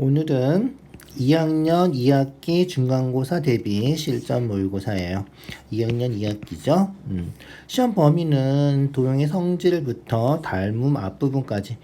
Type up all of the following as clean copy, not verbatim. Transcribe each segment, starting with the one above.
오늘은 2학년 2학기 중간고사 대비 실전 모의고사예요. 2학년 2학기죠. 시험 범위는 도형의 성질부터 닮음 앞부분까지.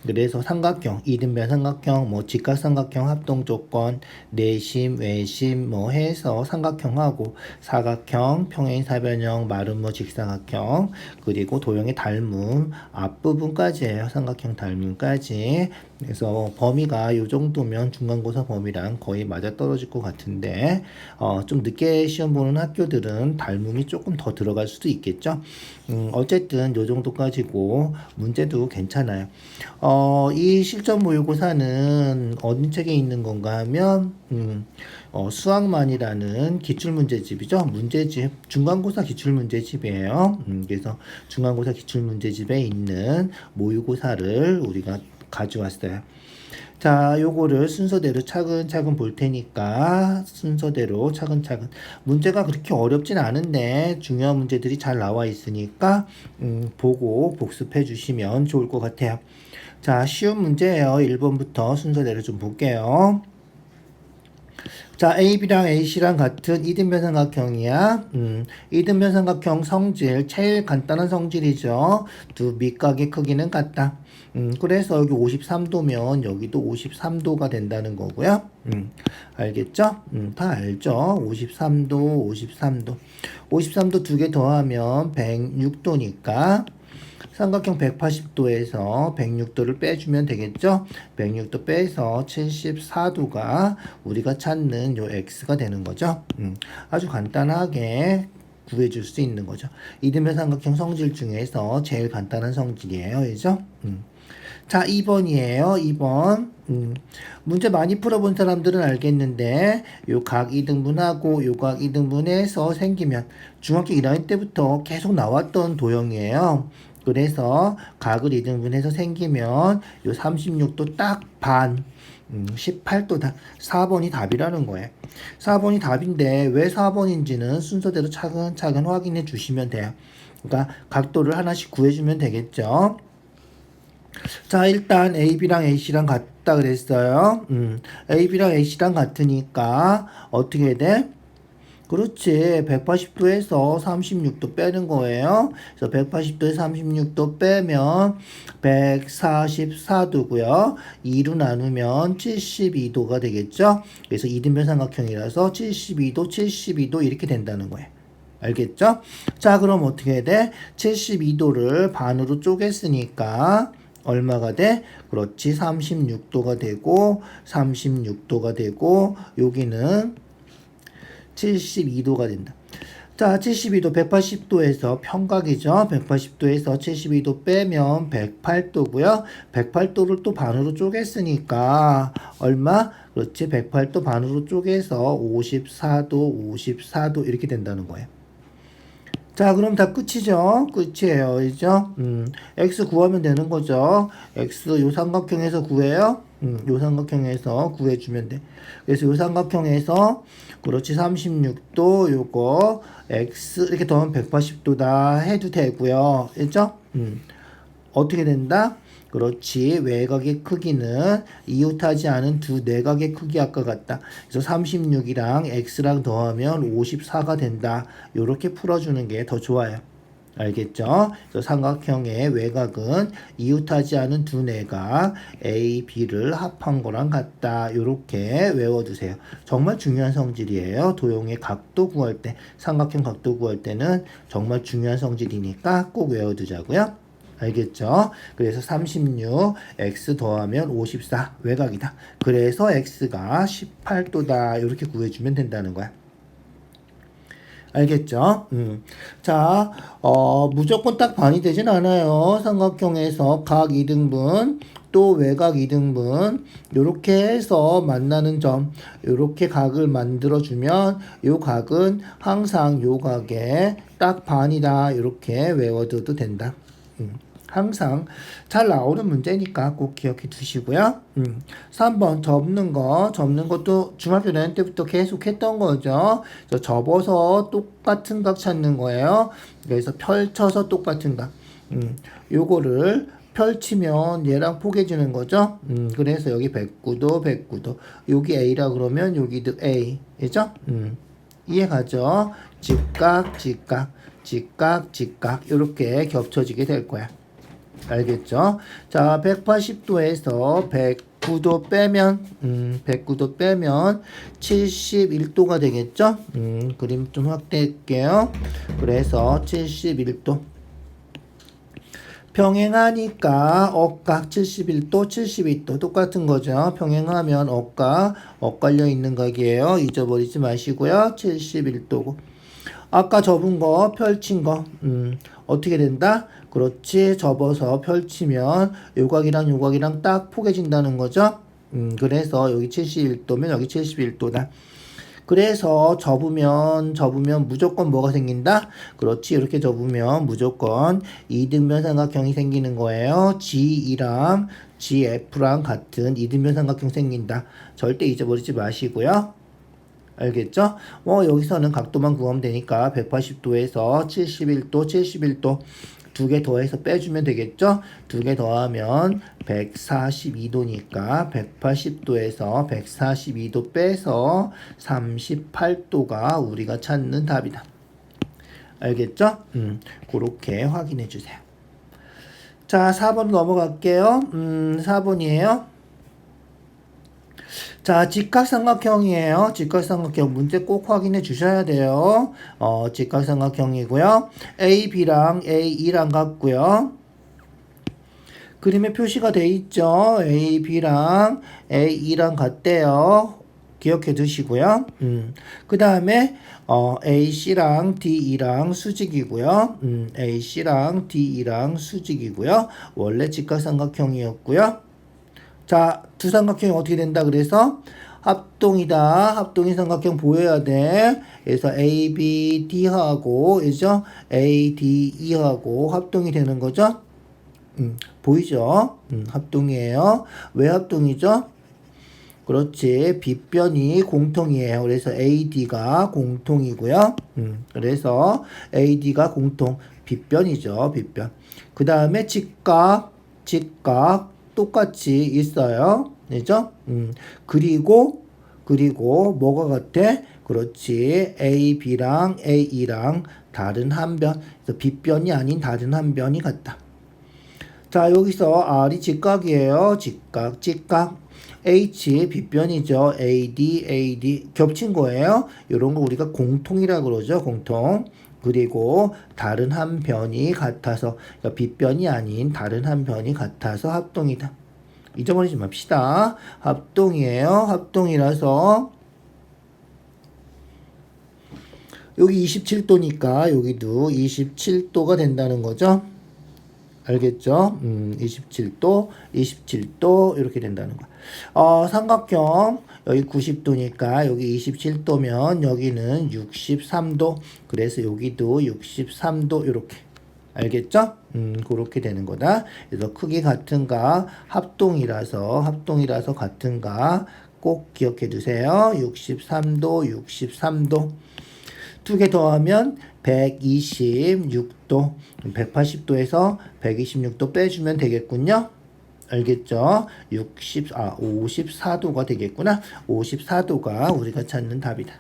그래서 삼각형, 이등변 삼각형, 직각삼각형 합동 조건, 내심, 외심 해서 삼각형하고 사각형, 평행 사변형, 마름모 직사각형, 그리고 도형의 닮음 앞부분까지예요. 삼각형 닮음까지. 그래서 범위가 이 정도면 중간고사 범위랑 거의 맞아떨어질 것 같은데 좀 늦게 시험 보는 학교들은 닮음이 조금 더 들어갈 수도 있겠죠. 어쨌든 이 정도까지고 문제도 괜찮아요. 이 실전 모의고사는 어느 책에 있는 건가 하면 수학만이라는 기출문제집이죠. 문제집, 중간고사 기출문제집이에요. 그래서 중간고사 기출문제집에 있는 모의고사를 우리가 가져왔어요. 자, 요거를 순서대로 차근차근 볼 테니까 순서대로 차근차근. 문제가 그렇게 어렵진 않은데 중요한 문제들이 잘 나와 있으니까 보고 복습해 주시면 좋을 것 같아요. 자, 쉬운 문제예요. 1번부터 순서대로 좀 볼게요. 자, AB랑 AC랑 같은 이등변 삼각형이야. 이등변 삼각형 성질, 제일 간단한 성질이죠. 두 밑각의 크기는 같다. 그래서 여기 53도면 여기도 53도가 된다는 거고요. 알겠죠? 다 알죠? 53도, 53도. 53도 두 개 더하면 106도니까 삼각형 180도에서 106도를 빼주면 되겠죠? 106도 빼서 74도가 우리가 찾는 요 x가 되는 거죠. 아주 간단하게 구해줄 수 있는 거죠. 이등변 삼각형 성질 중에서 제일 간단한 성질이에요. 그죠? 자, 2번이에요. 2번. 문제 많이 풀어본 사람들은 알겠는데 요 각 2등분하고 요 각 2등분해서 생기면 중학교 1학년 때부터 계속 나왔던 도형이에요. 그래서 각을 2등분해서 생기면 요 36도 딱 반, 18도다. 4번이 답이라는 거예요. 4번이 답인데 왜 4번인지는 순서대로 차근차근 확인해 주시면 돼요. 그러니까 각도를 하나씩 구해주면 되겠죠. 자, 일단 AB랑 AC랑 같다 그랬어요. AB랑 AC랑 같으니까 어떻게 돼? 그렇지. 180도에서 36도 빼는 거예요. 그래서 180도에서 36도 빼면 144도고요. 2로 나누면 72도가 되겠죠. 그래서 이등변 삼각형이라서 72도, 72도 이렇게 된다는 거예요. 알겠죠? 자, 그럼 어떻게 돼? 72도를 반으로 쪼갰으니까 얼마가 돼? 그렇지. 36도가 되고 36도가 되고 여기는 72도가 된다. 자, 72도 180도에서 평각이죠. 180도에서 72도 빼면 108도고요. 108도를 또 반으로 쪼갰으니까 얼마? 그렇지. 108도 반으로 쪼개서 54도, 54도 이렇게 된다는 거예요. 자, 그럼 다 끝이죠? 끝이에요. 그죠? x 구하면 되는 거죠. x 요 삼각형에서 구해요. 요 삼각형에서 구해주면 돼. 그래서 요 삼각형에서 그렇지 36도 요거 x 이렇게 더하면 180도다 해도 되고요. 그죠? 어떻게 된다? 그렇지. 외곽의 크기는 이웃하지 않은 두 내각의 크기 아까 같다. 그래서 36이랑 x랑 더하면 54가 된다. 요렇게 풀어주는 게 더 좋아요. 알겠죠? 그래서 삼각형의 외곽은 이웃하지 않은 두 내각 A, B를 합한 거랑 같다. 요렇게 외워두세요. 정말 중요한 성질이에요. 도형의 각도 구할 때, 삼각형 각도 구할 때는 정말 중요한 성질이니까 꼭 외워두자고요. 알겠죠? 그래서 36, x 더하면 54, 외곽이다. 그래서 x가 18도다. 이렇게 구해주면 된다는 거야. 알겠죠? 자, 무조건 딱 반이 되진 않아요. 삼각형에서 각 2등분, 또 외곽 2등분, 요렇게 해서 만나는 점, 요렇게 각을 만들어주면, 요 각은 항상 요 각에 딱 반이다. 요렇게 외워둬도 된다. 항상 잘 나오는 문제니까 꼭 기억해 두시고요. 3번 접는 것도 중학교 4학년 때부터 계속 했던 거죠. 그래서 접어서 똑같은 각 찾는 거예요. 그래서 펼쳐서 똑같은 각. 요거를 펼치면 얘랑 포개지는 거죠. 그래서 여기 109도, 109도. 여기 A라 그러면 여기도 A. 그죠? 이해가죠? 직각, 직각, 직각, 직각. 이렇게 겹쳐지게 될 거야. 알겠죠? 자, 180도에서 109도 빼면, 109도 빼면 71도가 되겠죠? 그림 좀 확대할게요. 그래서 71도. 평행하니까 억각 71도, 72도 똑같은 거죠. 평행하면 억각, 엇갈려 있는 각이에요. 잊어버리지 마시고요. 71도고. 아까 접은 거, 펼친 거, 어떻게 된다? 그렇지. 접어서 펼치면 요각이랑 요각이랑 딱 포개진다는 거죠. 그래서 여기 71도면 여기 71도다. 그래서 접으면 무조건 뭐가 생긴다? 그렇지. 이렇게 접으면 무조건 이등변 삼각형이 생기는 거예요. G랑 GF랑 같은 이등변 삼각형 생긴다. 절대 잊어버리지 마시고요. 알겠죠? 여기서는 각도만 구하면 되니까 180도에서 71도, 71도 두 개 더해서 빼주면 되겠죠? 두 개 더하면 142도니까 180도에서 142도 빼서 38도가 우리가 찾는 답이다. 알겠죠? 그렇게 확인해 주세요. 자, 4번 넘어갈게요. 4번이에요. 자, 직각삼각형이에요. 직각삼각형 문제 꼭 확인해 주셔야 돼요. 직각삼각형이고요. A, B랑 A, E랑 같고요. 그림에 표시가 돼 있죠. A, B랑 A, E랑 같대요. 기억해 두시고요. 그 다음에 A, C랑 D, E랑 수직이고요. A, C랑 D, E랑 수직이고요. 원래 직각삼각형이었고요. 자, 두 삼각형이 어떻게 된다 그래서 합동이다. 합동인 삼각형 보여야 돼. 그래서 A, B, D하고 그죠? A, D, E하고 합동이 되는 거죠. 보이죠? 합동이에요. 왜 합동이죠? 그렇지. 빗변이 공통이에요. 그래서 AD가 공통이고요. 그래서 AD가 공통. 빗변이죠. 빗변. 그 다음에 직각, 직각. 똑같이 있어요. 그죠? 그리고 뭐가 같아? 그렇지. A, B랑 A, E랑 다른 한 변. 그래서 빗변이 아닌 다른 한 변이 같다. 자, 여기서 R이 직각이에요. 직각, 직각. H 빗변이죠. AD, AD 겹친 거예요. 이런 거 우리가 공통이라 그러죠. 공통. 그리고 다른 한 변이 같아서 그러니까 빗변이 아닌 다른 한 변이 같아서 합동이다. 잊어버리지 맙시다. 합동이에요. 합동이라서 여기 27도니까 여기도 27도가 된다는 거죠. 알겠죠? 27도, 27도 이렇게 된다는 거. 삼각형 여기 90도니까 여기 27도면 여기는 63도. 그래서 여기도 63도 이렇게. 알겠죠? 그렇게 되는 거다. 그래서 크기 같은가 합동이라서 같은가 꼭 기억해 두세요. 63도, 63도. 두 개 더하면 126도, 180도에서 126도 빼주면 되겠군요. 알겠죠? 54도가 되겠구나. 54도가 우리가 찾는 답이다.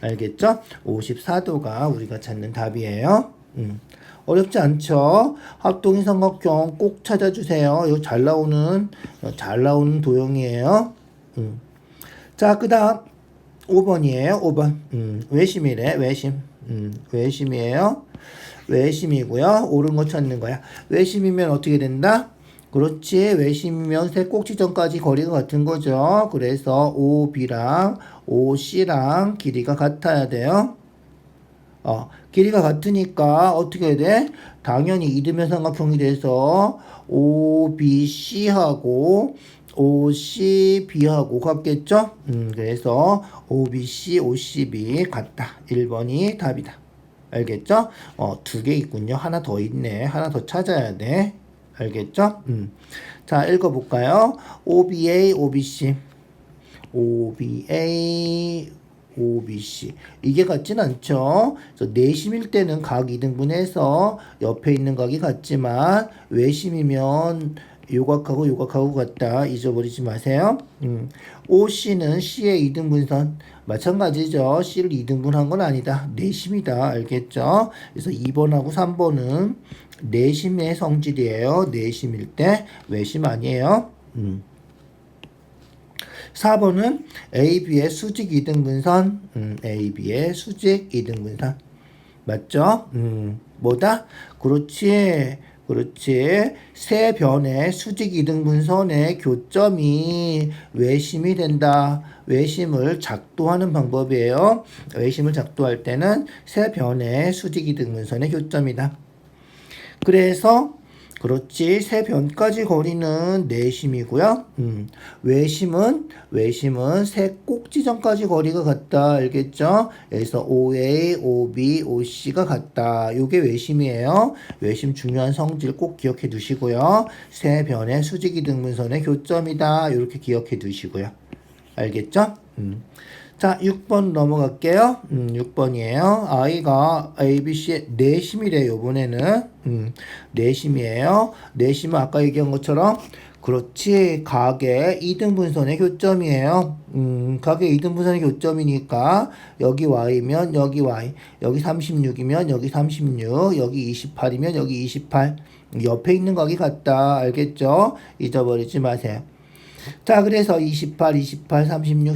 알겠죠? 54도가 우리가 찾는 답이에요. 어렵지 않죠? 합동인 삼각형 꼭 찾아주세요. 이거 잘 나오는 도형이에요. 자, 그 다음 5번이에요. 5번. 외심이래. 외심. 외심이에요. 외심이고요. 옳은 거 찾는 거야. 외심이면 어떻게 된다? 그렇지. 외심이면 세 꼭지점까지 거리가 같은 거죠. 그래서 OB랑 OC랑 길이가 같아야 돼요. 길이가 같으니까 어떻게 해야 돼? 당연히 이등변 삼각형이 돼서 OBC하고 OCB하고 같겠죠? 그래서 OBC, OCB 같다. 1번이 답이다. 알겠죠? 두 개 있군요. 하나 더 있네. 하나 더 찾아야 돼. 알겠죠? 자, 읽어볼까요? OBA, OBC. OBA, OBC. 이게 같진 않죠. 그래서 내심일 때는 각 2등분해서 옆에 있는 각이 같지만 외심이면 요각하고 요각하고 같다. 잊어버리지 마세요. OC는 C의 2등분선 마찬가지죠. C를 2등분한 건 아니다. 내심이다. 알겠죠? 그래서 2번하고 3번은 내심의 성질이에요. 내심일 때 외심 아니에요. 4번은 AB의 수직 2등분선. AB의 수직 2등분선. 맞죠? 뭐다? 그렇지. 세 변의 수직 2등분선의 교점이 외심이 된다. 외심을 작도하는 방법이에요. 외심을 작도할 때는 세 변의 수직 2등분선의 교점이다. 그래서 그렇지. 세 변까지 거리는 내심이고요. 외심은 세 꼭지점까지 거리가 같다. 알겠죠? 그래서 OA, OB, OC가 같다. 요게 외심이에요. 외심 중요한 성질 꼭 기억해 두시고요. 세 변의 수직이 등분선의 교점이다. 이렇게 기억해 두시고요. 알겠죠? 자, 6번 넘어갈게요. 6번이에요. 아이가 ABC 내심이래요. 이번에는 내심이에요. 내심은 아까 얘기한 것처럼 그렇지. 각의 2등분선의 교점이에요. 각의 2등분선의 교점이니까 여기 Y면 여기 Y, 여기 36이면 여기 36, 여기 28이면 여기 28. 옆에 있는 각이 같다. 알겠죠? 잊어버리지 마세요. 자, 그래서 28,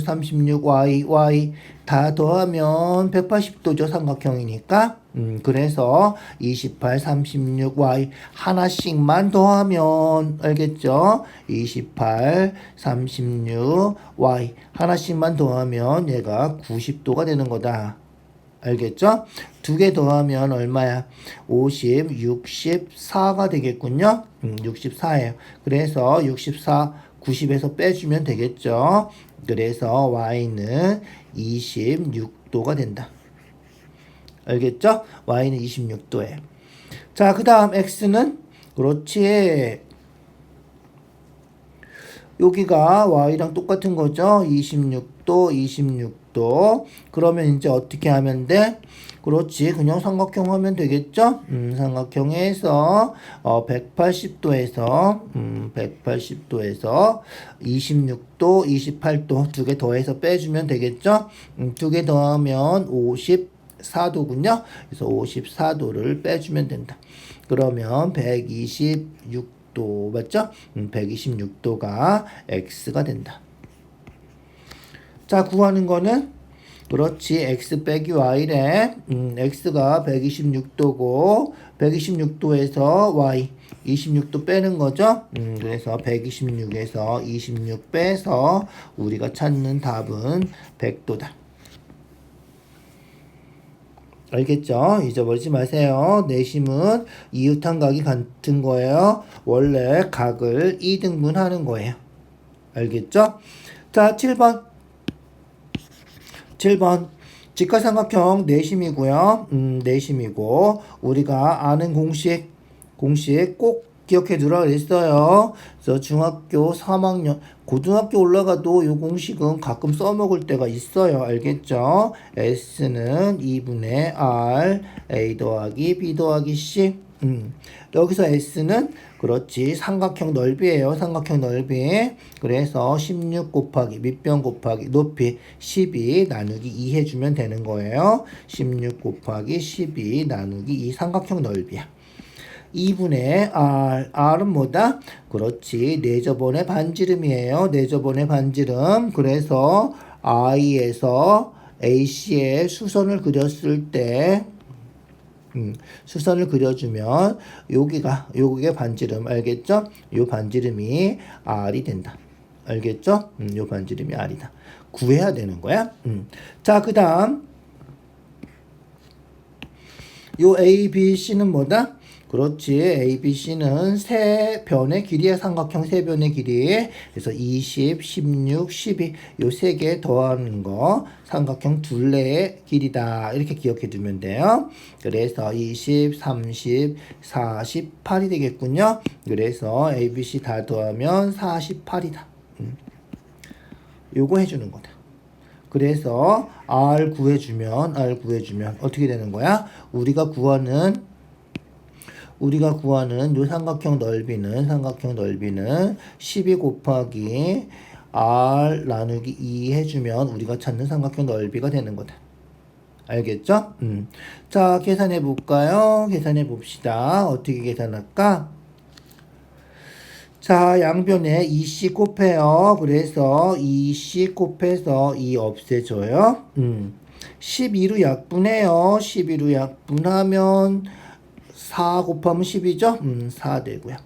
36, Y 다 더하면 180도죠. 삼각형이니까. 그래서 28, 36, Y 하나씩만 더하면 알겠죠? 28, 36, Y 하나씩만 더하면 얘가 90도가 되는 거다. 알겠죠? 두 개 더하면 얼마야? 50, 64가 되겠군요. 64예요. 그래서 64 90에서 빼주면 되겠죠. 그래서 Y는 26도가 된다. 알겠죠? Y는 26도예요. 자, 그 다음 X는 그렇지. 여기가 Y랑 똑같은 거죠. 26도. 그러면 이제 어떻게 하면 돼? 그렇지. 그냥 삼각형 하면 되겠죠? 삼각형에서 180도에서 26도, 28도 두 개 더해서 빼주면 되겠죠? 두 개 더하면 54도군요. 그래서 54도를 빼주면 된다. 그러면 126도 맞죠? 126도가 X가 된다. 자, 구하는 거는 그렇지. X 빼기 Y래. X가 126도고 126도에서 Y 26도 빼는 거죠. 그래서 126에서 26 빼서 우리가 찾는 답은 100도다. 알겠죠? 잊어버리지 마세요. 내심은 이웃한 각이 같은 거예요. 원래 각을 2등분 하는 거예요. 알겠죠? 자, 7번 직각삼각형 내심이고요. 내심이고 우리가 아는 공식 꼭 기억해 두라 그랬어요. 그래서 중학교 3학년 고등학교 올라가도 이 공식은 가끔 써먹을 때가 있어요. 알겠죠? S는 2분의 R A 더하기 B 더하기 C. 여기서 S는 그렇지 삼각형 넓이에요. 삼각형 넓이. 그래서 16 곱하기 밑변 곱하기 높이 12 나누기 2 해주면 되는 거예요. 16 곱하기 12 나누기 2 삼각형 넓이야. 2분의 R. R은 뭐다? 그렇지. 내저번의 반지름이에요. 내저번의 반지름. 그래서 I에서 AC의 수선을 그렸을 때 수선을 그려주면 요게 반지름. 알겠죠? 요 반지름이 R이 된다. 알겠죠? 요 반지름이 R이다. 구해야 되는 거야. 자, 그 다음 요 A, B, C는 뭐다? 그렇지. A, B, C는 세 변의 길이의 삼각형 세 변의 길이. 그래서 20, 16, 12 요 세 개 더하는 거 삼각형 둘레의 길이다. 이렇게 기억해 두면 돼요. 그래서 20, 30, 48이 되겠군요. 그래서 A, B, C 다 더하면 48이다. 요거 해주는 거다. 그래서 R 구해주면 어떻게 되는 거야? 우리가 구하는 요 삼각형 넓이는 12 곱하기 R 나누기 2 해주면 우리가 찾는 삼각형 넓이가 되는 거다. 알겠죠? 자, 계산해 볼까요? 계산해 봅시다. 어떻게 계산할까? 자, 양변에 2C 곱해요. 그래서 2C 곱해서 2 없애줘요. 12로 약분해요. 12로 약분하면 4 곱하면 10이죠? 4 되고요.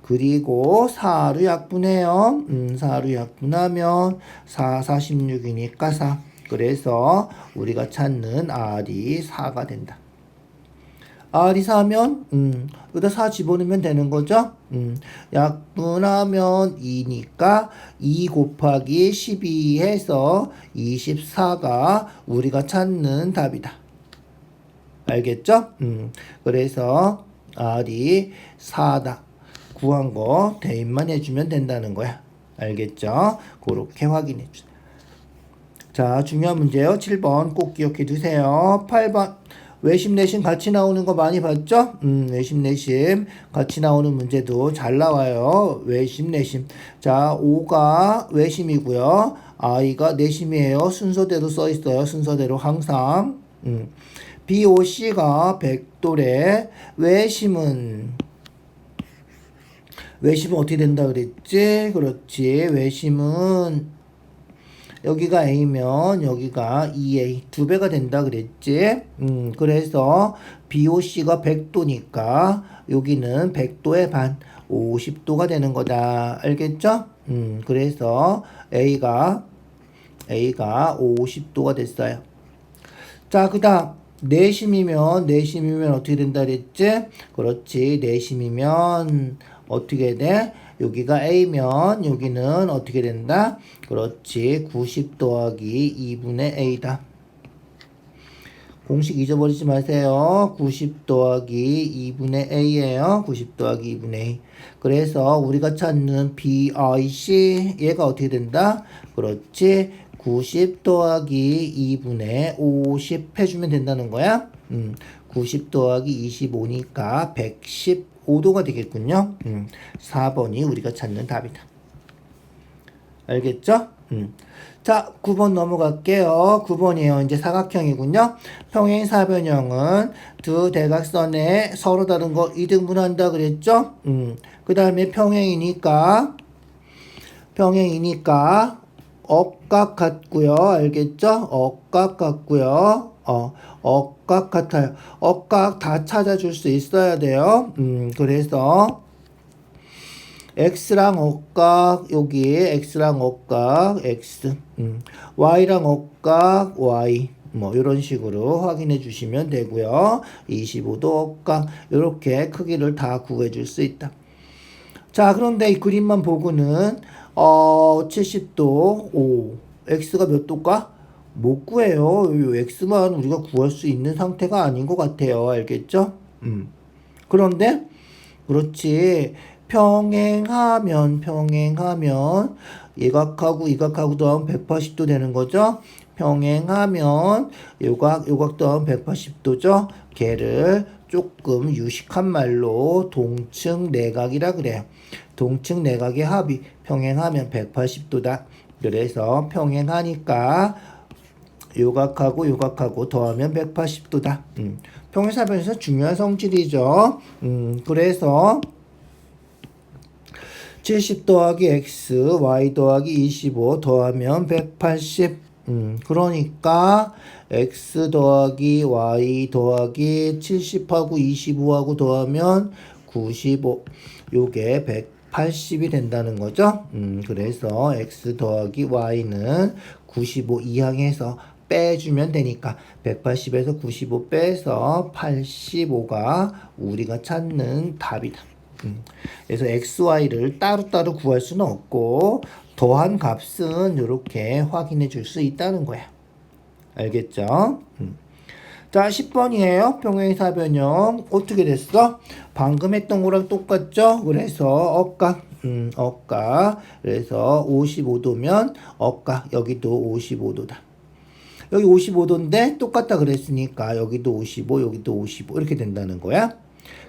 그리고 4로 약분해요. 4로 약분하면 4, 46이니까 4. 그래서 우리가 찾는 R이 4가 된다. R이 4면 여기다 4 집어넣으면 되는 거죠. 약분하면 2니까 2 곱하기 12 해서 24가 우리가 찾는 답이다. 알겠죠? 그래서 R이 4다. 구한 거 대입만 해주면 된다는 거야. 알겠죠? 그렇게 확인해 주세요. 자, 중요한 문제요. 7번 꼭 기억해 두세요. 8번 외심 내심 같이 나오는 거 많이 봤죠? 외심 내심 같이 나오는 문제도 잘 나와요. 외심 내심. 자, 5가 외심이고요. I가 내심이에요. 순서대로 써 있어요. 순서대로 항상. BOC가 백도래. 외심은 어떻게 된다 그랬지? 그렇지. 외심은 여기가 A면 여기가 2A 2배가 된다 그랬지. 그래서 BOC가 100도니까 여기는 100도의 반 50도가 되는 거다. 알겠죠? 그래서 A가 50도가 됐어요. 자, 그다음 내심이면 어떻게 된다 그랬지? 그렇지. 내심이면 어떻게 돼? 여기가 A면 여기는 어떻게 된다? 그렇지. 90 더하기 2분의 A다. 공식 잊어버리지 마세요. 90 더하기 2분의 A예요. 90 더하기 2분의 A. 그래서 우리가 찾는 BIC 얘가 어떻게 된다? 그렇지. 90 더하기 2분의 50 해주면 된다는 거야. 90 더하기 25니까 115도가 되겠군요. 4번이 우리가 찾는 답이다. 알겠죠? 자, 9번 넘어갈게요. 9번이에요. 이제 사각형이군요. 평행사변형은 두 대각선에 서로 다른 거 이등분한다 그랬죠? 그 다음에 평행이니까 억각 같고요. 알겠죠? 억각 같고요. 억각 같아요. 억각 다 찾아줄 수 있어야 돼요. 그래서 X랑 억각 여기 X랑 억각 X Y랑 억각 Y 뭐 이런 식으로 확인해 주시면 되고요. 25도 억각 이렇게 크기를 다 구해 줄 수 있다. 자, 그런데 이 그림만 보고는 70도 X가 몇 도일까? 못 구해요. X만 우리가 구할 수 있는 상태가 아닌 것 같아요. 알겠죠? 그런데 그렇지. 평행하면 얘각하고 이 각하고 더하면 180도 되는 거죠. 평행하면 요각 더하면 180도죠. 걔를 조금 유식한 말로 동층 내각이라 그래요. 동층 내각의 합이 평행하면 180도다. 그래서 평행하니까 요각하고 더하면 180도다. 평행사변에서 중요한 성질이죠. 그래서 70 더하기 X, Y 더하기 25 더하면 180. 그러니까 X 더하기 Y 더하기 70하고 25하고 더하면 95. 요게 180이 된다는 거죠. 그래서 X 더하기 Y는 95 이항해서 빼주면 되니까 180에서 95 빼서 85가 우리가 찾는 답이다. 그래서 XY를 따로따로 구할 수는 없고 더한 값은 이렇게 확인해 줄 수 있다는 거야. 알겠죠? 자, 10번이에요. 평행사변형 어떻게 됐어? 방금 했던 거랑 똑같죠? 그래서 억각 그래서 55도면 억각 여기도 55도다. 여기 55도인데 똑같다 그랬으니까 여기도 55, 여기도 55 이렇게 된다는 거야.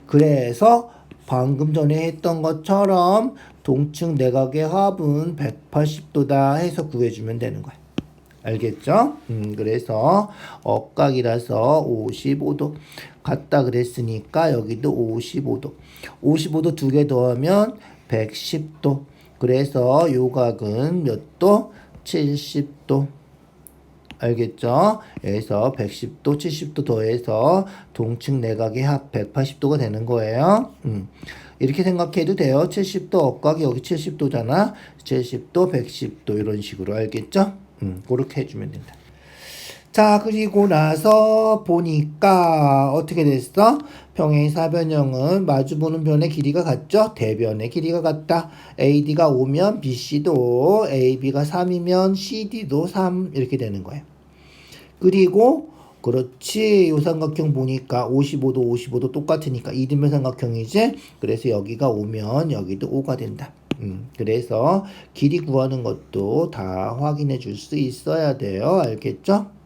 그래서 방금 전에 했던 것처럼 동측 내각의 합은 180도다 해서 구해주면 되는 거야. 알겠죠? 그래서 억각이라서 55도 같다 그랬으니까 여기도 55도. 55도 두 개 더하면 110도. 그래서 요 각은 몇 도? 70도. 알겠죠? 그래서 110도, 70도 더해서 동측 내각의 합 180도가 되는 거예요. 이렇게 생각해도 돼요. 70도 억각이 여기 70도잖아. 70도, 110도 이런 식으로 알겠죠? 그렇게 해주면 된다. 자, 그리고 나서 보니까 어떻게 됐어? 평행 사변형은 마주보는 변의 길이가 같죠? 대변의 길이가 같다. AD가 5면 BC도, AB가 3이면 CD도 3 이렇게 되는 거예요. 그리고 그렇지. 요 삼각형 보니까 55도 55도 똑같으니까 이등변 삼각형이지. 그래서 여기가 5면 여기도 5가 된다. 그래서 길이 구하는 것도 다 확인해 줄 수 있어야 돼요. 알겠죠?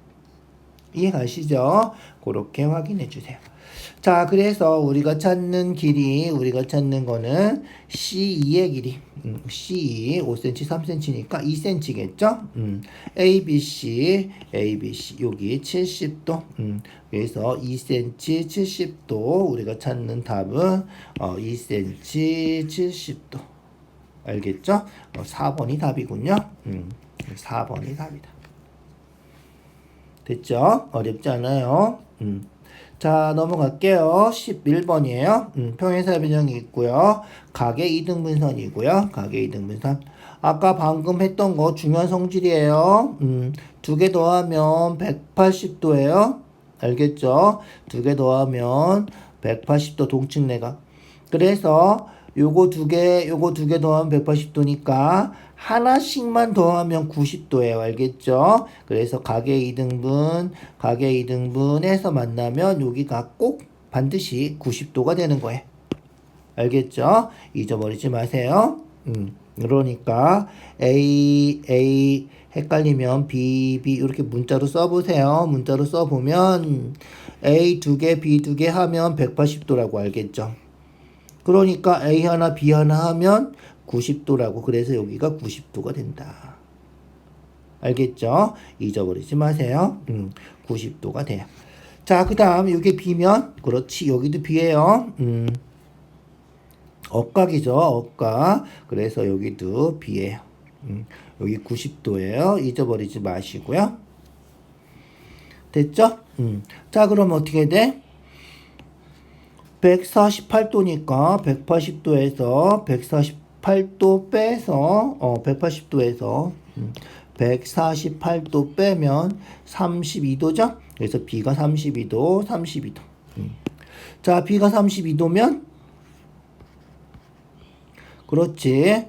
이해 가시죠? 그렇게 확인해 주세요. 자, 그래서 우리가 찾는 길이, 우리가 찾는 거는 C2의 길이. C2, 5cm, 3cm니까 2cm겠죠? ABC, 여기 70도. 그래서 2cm, 70도. 우리가 찾는 답은 2cm, 70도. 알겠죠? 4번이 답이군요. 4번이 답이다. 됐죠? 어렵지 않아요. 자, 넘어갈게요. 11번이에요. 평행사변형이 있고요. 각의 2등분선이고요. 각의 2등분선. 아까 방금 했던 거 중요한 성질이에요. 두 개 더하면 180도예요. 알겠죠? 두 개 더하면 180도 동측 내각. 그래서 요거 두 개 더하면 180도니까 하나씩만 더하면 90도예요. 알겠죠? 그래서 각의 2등분에서 만나면 여기가 꼭 반드시 90도가 되는 거예요. 알겠죠? 잊어버리지 마세요. 그러니까 A 헷갈리면 B 이렇게 문자로 써보세요. 문자로 써보면 A 두 개, B 두 개 하면 180도라고 알겠죠? 그러니까 A 하나, B 하나 하면 90도라고. 그래서 여기가 90도가 된다. 알겠죠? 잊어버리지 마세요. 90도가 돼요. 자, 그 다음 여기 B면 그렇지. 여기도 B예요. 억각이죠. 억각. 그래서 여기도 B예요. 여기 90도예요. 잊어버리지 마시고요. 됐죠? 자, 그럼 어떻게 돼? 148도니까 180도에서 148도 빼서 180도에서 148도 빼면 32도죠? 그래서 B가 32도. 자, B가 32도면 그렇지.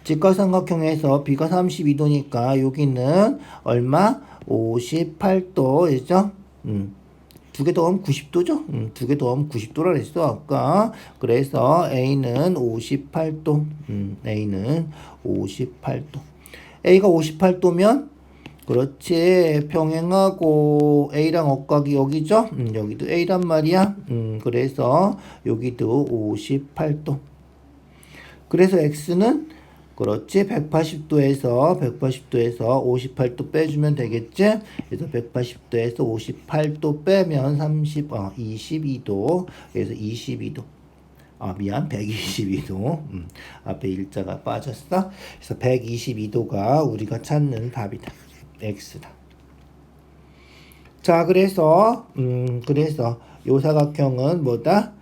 직각삼각형에서 B가 32도니까 여기는 얼마? 58도이죠? 두 개 더하면 90도죠? 두 개 더하면 90도라 그랬어, 아까. 그래서 A는 58도. A는 58도. A가 58도면, 그렇지. 평행하고 A랑 억각이 여기죠? 여기도 A란 말이야. 그래서 여기도 58도. 그래서 X는 그렇지. 180도에서 58도 빼주면 되겠지? 그래서 180도에서 58도 빼면 22도. 그래서 22도. 미안. 122도. 앞에 일자가 빠졌어. 그래서 122도가 우리가 찾는 답이다. X다. 자, 그래서 요 사각형은 뭐다?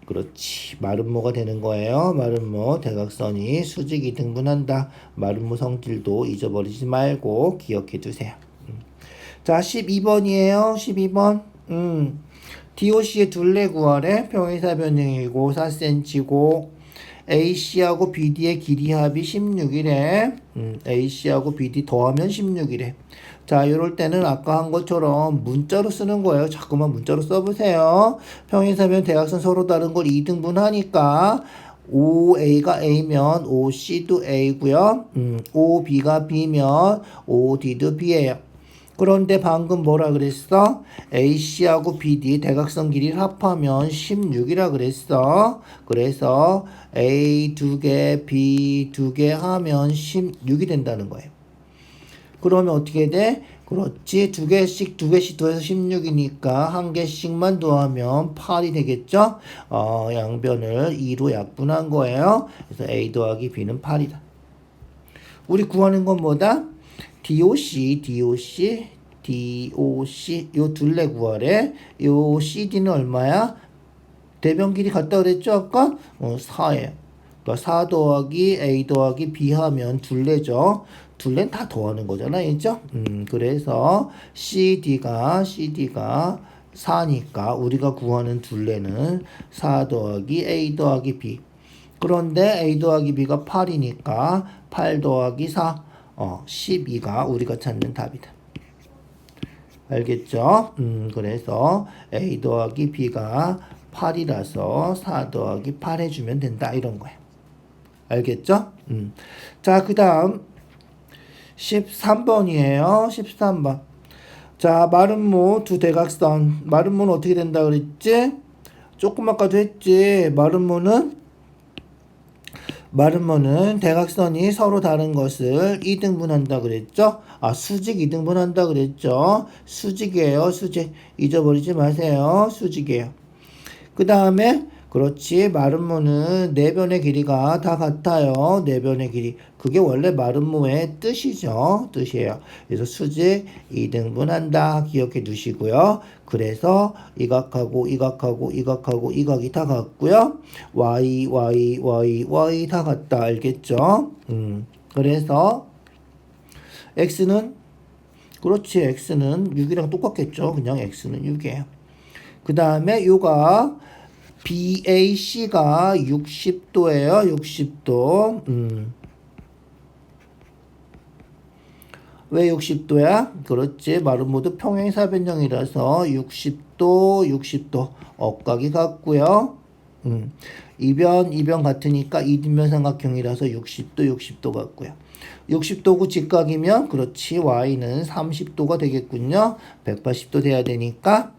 그렇지. 마름모가 되는 거예요. 마름모 대각선이 수직이 등분한다. 마름모 성질도 잊어버리지 말고 기억해 두세요. 자, 12번이에요. 12번. DOC의 둘레 구하래. 평행사변형이고 4cm고 AC하고 BD의 길이 합이 16이래. AC하고 BD 더하면 16이래. 자, 이럴 때는 아까 한 것처럼 문자로 쓰는 거예요. 자꾸만 문자로 써보세요. 평행사변 대각선 서로 다른 걸 2등분 하니까 OA가 A면 OC도 A고요. OB가 B면 OD도 B예요. 그런데 방금 뭐라 그랬어? AC하고 BD 대각선 길이를 합하면 16이라 그랬어. 그래서 A 2개, B 2개 하면 16이 된다는 거예요. 그러면 어떻게 돼? 그렇지. 두 개씩 더해서 16이니까 한 개씩만 더하면 8이 되겠죠? 양변을 2로 약분한 거예요. 그래서 A 더하기 B는 8이다. 우리 구하는 건 뭐다? DOC 요 둘레 구하래. 요 CD는 얼마야? 대변 길이 같다 그랬죠 아까? 4예요. 그러니까 4 더하기 A 더하기 B 하면 둘레죠. 둘레는 다 더하는 거잖아, 그죠? 그래서 CD가 4니까 우리가 구하는 둘레는 4 더하기 A 더하기 B. 그런데 A 더하기 B가 8이니까 8 더하기 4, 12가 우리가 찾는 답이다. 알겠죠? 그래서 A 더하기 B가 8이라서 4 더하기 8 해주면 된다. 이런 거예요. 알겠죠? 자, 그 다음 13번이에요. 13번. 자, 마름모 두 대각선. 마름모는 어떻게 된다 그랬지? 조금 아까도 했지. 마름모는 대각선이 서로 다른 것을 이등분한다 그랬죠? 수직 이등분한다 그랬죠? 수직이에요, 수직. 잊어버리지 마세요. 수직이에요. 그 다음에 그렇지. 마름모는 네 변의 길이가 다 같아요. 네 변의 길이. 그게 원래 마름모의 뜻이죠. 뜻이에요. 그래서 수직 이등분한다. 기억해 두시고요. 그래서 이 각하고 이 각하고 이 각하고 이 각이 다 같고요. y 다 같다. 알겠죠? 그래서 x는 그렇지. x는 6이랑 똑같겠죠. 그냥 x는 6이에요. 그 다음에 요가 BAC가 60도예요. 60도. 왜 60도야? 그렇지. 마름모도 평행사변형이라서 60도. 억각이 같고요. 이변 같으니까 이등변 삼각형이라서 60도 같고요. 60도고 직각이면 그렇지. y는 30도가 되겠군요. 180도 돼야 되니까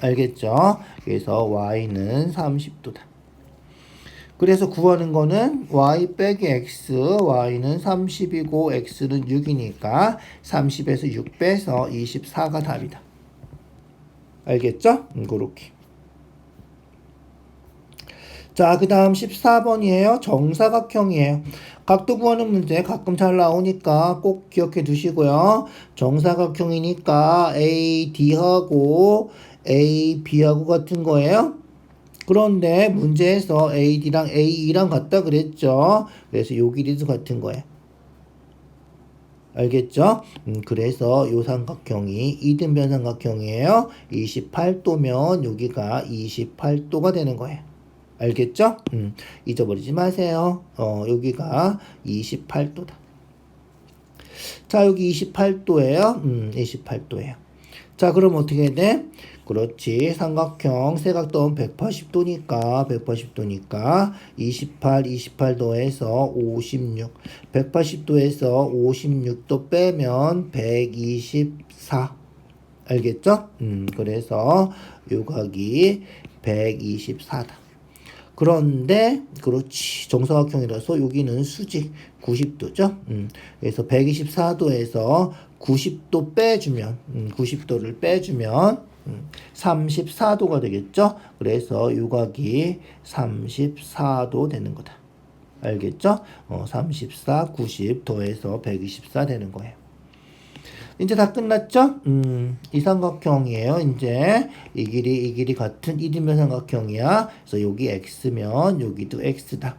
알겠죠? 그래서 y는 30도다. 그래서 구하는 거는 y 빼기 x, y는 30이고 x는 6이니까 30에서 6 빼서 24가 답이다. 알겠죠? 그렇게. 자, 그 다음 14번이에요. 정사각형이에요. 각도 구하는 문제 가끔 잘 나오니까 꼭 기억해 두시고요. 정사각형이니까 AD하고 AB하고 같은 거예요. 그런데 문제에서 AD랑 AE랑 같다 그랬죠. 그래서 요 길이도 같은 거예요. 알겠죠? 그래서 요 삼각형이 이등변 삼각형이에요. 28도면 여기가 28도가 되는 거예요. 알겠죠? 잊어버리지 마세요. 여기가 28도다. 자, 여기 28도예요. 28도예요. 자, 그럼 어떻게 돼? 그렇지. 삼각형 세각도는 180도니까 28 더해서 56. 180도에서 56도 빼면 124. 알겠죠? 그래서 요 각이 124다. 그런데 그렇지. 정사각형이라서 여기는 수직 90도죠. 그래서 124도에서 90도 빼주면 90도를 빼주면 34도가 되겠죠. 그래서 요 각이 34도 되는 거다. 알겠죠? 34, 90 더해서 124 되는 거예요. 이제 다 끝났죠? 이 삼각형이에요. 이제 이 길이 같은 이등변 삼각형이야. 그래서 여기 x면 여기도 x다.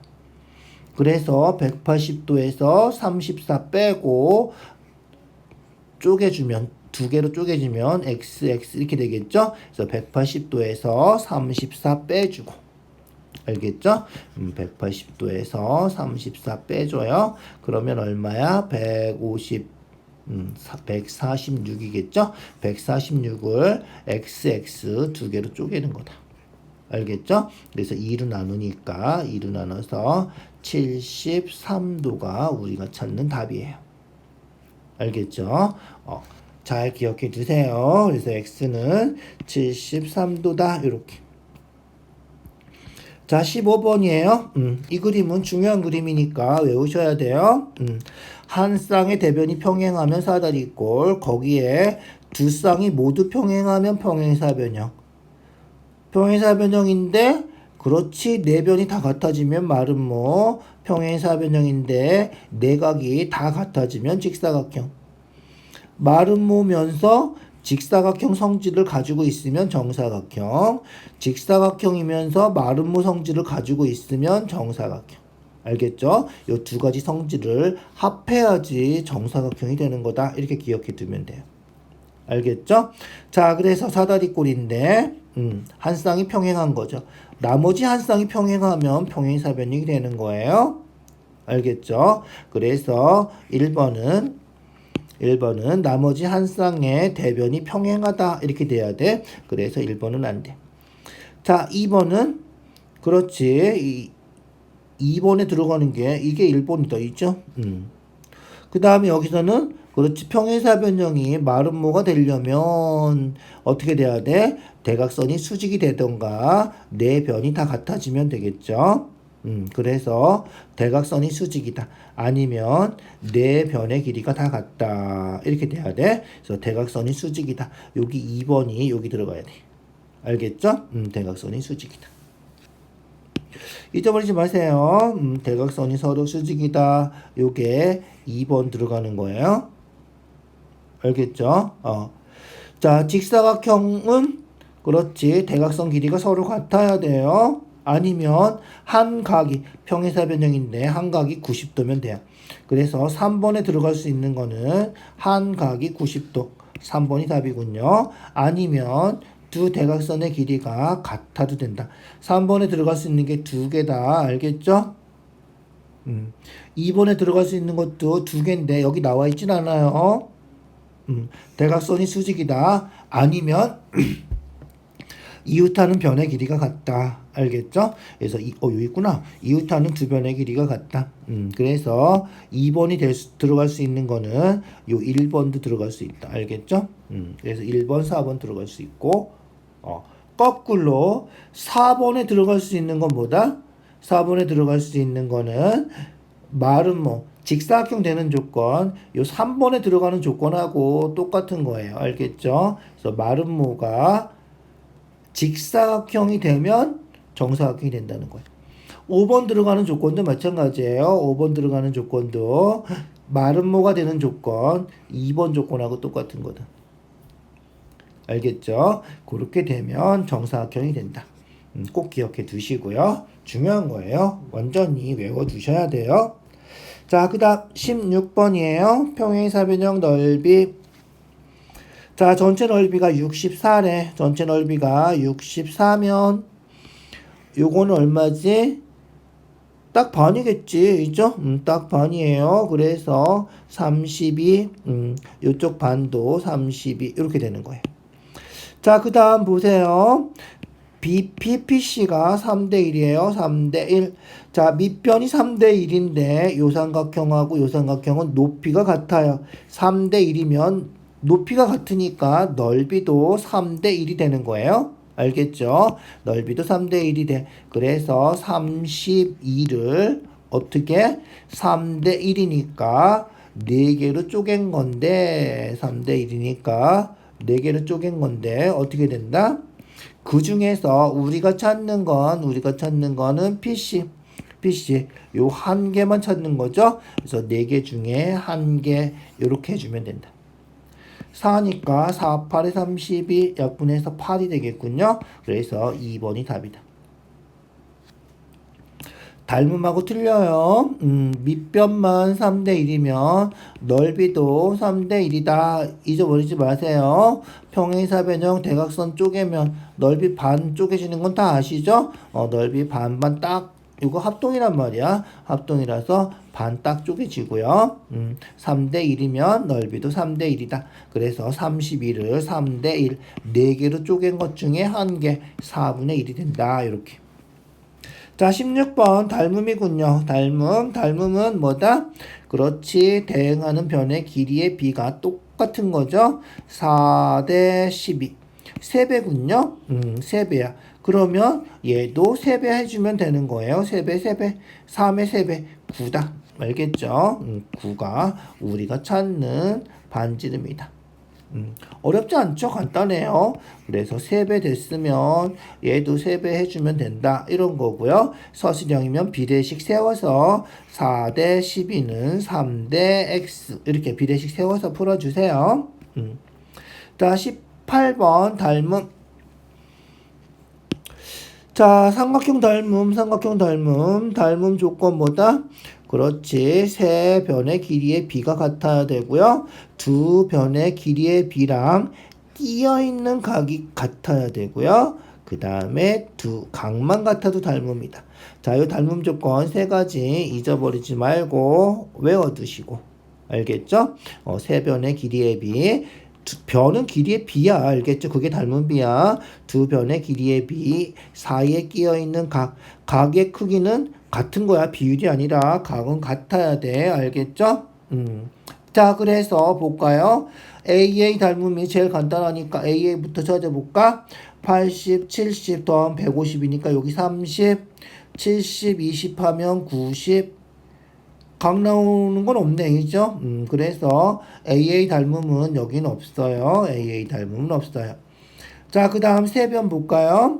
그래서 180도에서 34 빼고 쪼개주면 두 개로 쪼개지면 x 이렇게 되겠죠? 그래서 180도에서 34 빼주고. 알겠죠? 180도에서 34 빼줘요. 그러면 얼마야? 146이겠죠? 146을 XX 두 개로 쪼개는 거다. 알겠죠? 그래서 2로 나누니까 2로 나눠서 73도가 우리가 찾는 답이에요. 알겠죠? 잘 기억해 두세요. 그래서 x는 73도다. 이렇게. 자, 15번이에요. 이 그림은 중요한 그림이니까 외우셔야 돼요. 한 쌍의 대변이 평행하면 사다리꼴, 거기에 두 쌍이 모두 평행하면 평행사변형. 평행사변형인데, 그렇지, 네 변이 다 같아지면 마름모, 평행사변형인데, 내각이 다 같아지면 직사각형. 마름모면서 직사각형 성질을 가지고 있으면 정사각형, 직사각형이면서 마름모 성질을 가지고 있으면 정사각형. 알겠죠? 이 두 가지 성질을 합해야지 정사각형이 되는 거다. 이렇게 기억해 두면 돼요. 알겠죠? 자, 그래서 사다리꼴인데 한 쌍이 평행한 거죠. 나머지 한 쌍이 평행하면 평행사변이 되는 거예요. 알겠죠? 그래서 1번은 나머지 한 쌍의 대변이 평행하다. 이렇게 돼야 돼. 그래서 1번은 안 돼. 자, 2번은 그렇지. 2번에 들어가는 게 이게 1번이 더 있죠. 그 다음에 여기서는 그렇지. 평행사변형이 마름모가 되려면 어떻게 돼야 돼? 대각선이 수직이 되던가 네 변이 다 같아지면 되겠죠. 그래서 대각선이 수직이다. 아니면 네 변의 길이가 다 같다. 이렇게 돼야 돼. 그래서 대각선이 수직이다. 여기 2번이 여기 들어가야 돼. 알겠죠? 대각선이 수직이다. 잊어버리지 마세요. 대각선이 서로 수직이다. 요게 2번 들어가는 거예요. 알겠죠? 자, 직사각형은 그렇지. 대각선 길이가 서로 같아야 돼요. 아니면 한 각이 평행사변형인데 한 각이 90도면 돼요. 그래서 3번에 들어갈 수 있는 거는 한 각이 90도. 3번이 답이군요. 아니면 두 대각선의 길이가 같아도 된다. 3번에 들어갈 수 있는 게 두 개다. 알겠죠? 2번에 들어갈 수 있는 것도 두 개인데 여기 나와 있진 않아요. 대각선이 수직이다. 아니면 이웃하는 변의 길이가 같다. 알겠죠? 그래서 여기 있구나. 이웃하는 두 변의 길이가 같다. 그래서 2번이 들어갈 수 있는 거는 요 1번도 들어갈 수 있다. 알겠죠? 그래서 1번, 4번 들어갈 수 있고 거꾸로 4번에 들어갈 수 있는 건 뭐다? 4번에 들어갈 수 있는 거는 마름모 직사각형 되는 조건, 요 3번에 들어가는 조건하고 똑같은 거예요. 알겠죠? 그래서 마름모가 직사각형이 되면 정사각형이 된다는 거예요. 5번 들어가는 조건도 마찬가지예요. 5번 들어가는 조건도 마름모가 되는 조건, 2번 조건하고 똑같은 거다. 알겠죠? 그렇게 되면 정사각형이 된다. 꼭 기억해 두시고요. 중요한 거예요. 완전히 외워두셔야 돼요. 자, 그 다음 16번이에요. 평행사변형 넓이. 자, 전체 넓이가 64래. 전체 넓이가 64면 요거는 얼마지? 딱 반이겠지. 그죠? 딱 반이에요. 그래서 32, 요쪽 반도 32 이렇게 되는 거예요. 자, 그 다음 보세요. BPC가 3대1이에요. 3대1. 자, 밑변이 3대1인데 요 삼각형하고 요 삼각형은 높이가 같아요. 3대1이면 높이가 같으니까 넓이도 3대1이 되는 거예요. 알겠죠? 넓이도 3대1이 돼. 그래서 32를 어떻게? 3대1이니까 4개로 쪼갠 건데 3대1이니까 4개로 쪼갠 건데 어떻게 된다? 그 중에서 우리가 찾는 거는 PC 요 한 개만 찾는 거죠. 그래서 4개 중에 한 개 이렇게 해주면 된다. 4니까 4, 8에 32 약분해서 8이 되겠군요. 그래서 2번이 답이다. 닮음하고 틀려요. 밑변만 3대1이면 넓이도 3대1이다. 잊어버리지 마세요. 평행사변형 대각선 쪼개면 넓이 반 쪼개지는 건 다 아시죠? 넓이 반반 딱 이거 합동이란 말이야. 합동이라서 반 딱 쪼개지고요. 3대1이면 넓이도 3대1이다. 그래서 32를 3대1 4개로 쪼갠 것 중에 한 개 4분의 1이 된다. 이렇게. 자, 16번 닮음이군요. 닮음은 뭐다? 그렇지. 대응하는 변의 길이의 비가 똑같은 거죠. 4대 12. 3배군요. 3배야. 그러면 얘도 3배 해주면 되는 거예요. 3배, 3배, 3의 3배, 9다. 알겠죠? 9가 우리가 찾는 반지름이다. 어렵지 않죠? 간단해요. 그래서 3배 됐으면 얘도 3배 해주면 된다. 이런 거고요. 서술형이면 비례식 세워서 4대 12는 3대 x 이렇게 비례식 세워서 풀어주세요. 자, 18번 닮음. 자, 삼각형 닮음 조건보다 그렇지. 세 변의 길이의 비가 같아야 되고요. 두 변의 길이의 비랑 끼어 있는 각이 같아야 되고요. 그 다음에 두 각만 같아도 닮음이다. 자, 이 닮음 조건 세 가지 잊어버리지 말고 외워두시고 알겠죠? 세 변의 길이의 비. 변은 길이의 비야. 알겠죠? 그게 닮은 비야. 두 변의 길이의 비 사이에 끼어 있는 각의 크기는 같은 거야. 비율이 아니라 각은 같아야 돼. 알겠죠? 자, 그래서 볼까요? AA 닮음이 제일 간단하니까 AA부터 찾아볼까? 80, 70 더하면 150이니까 여기 30, 70, 20 하면 90. 각 나오는 건 없네, 그죠? 그래서 AA 닮음은 여기는 없어요. AA 닮음은 없어요. 자, 그 다음 세변 볼까요?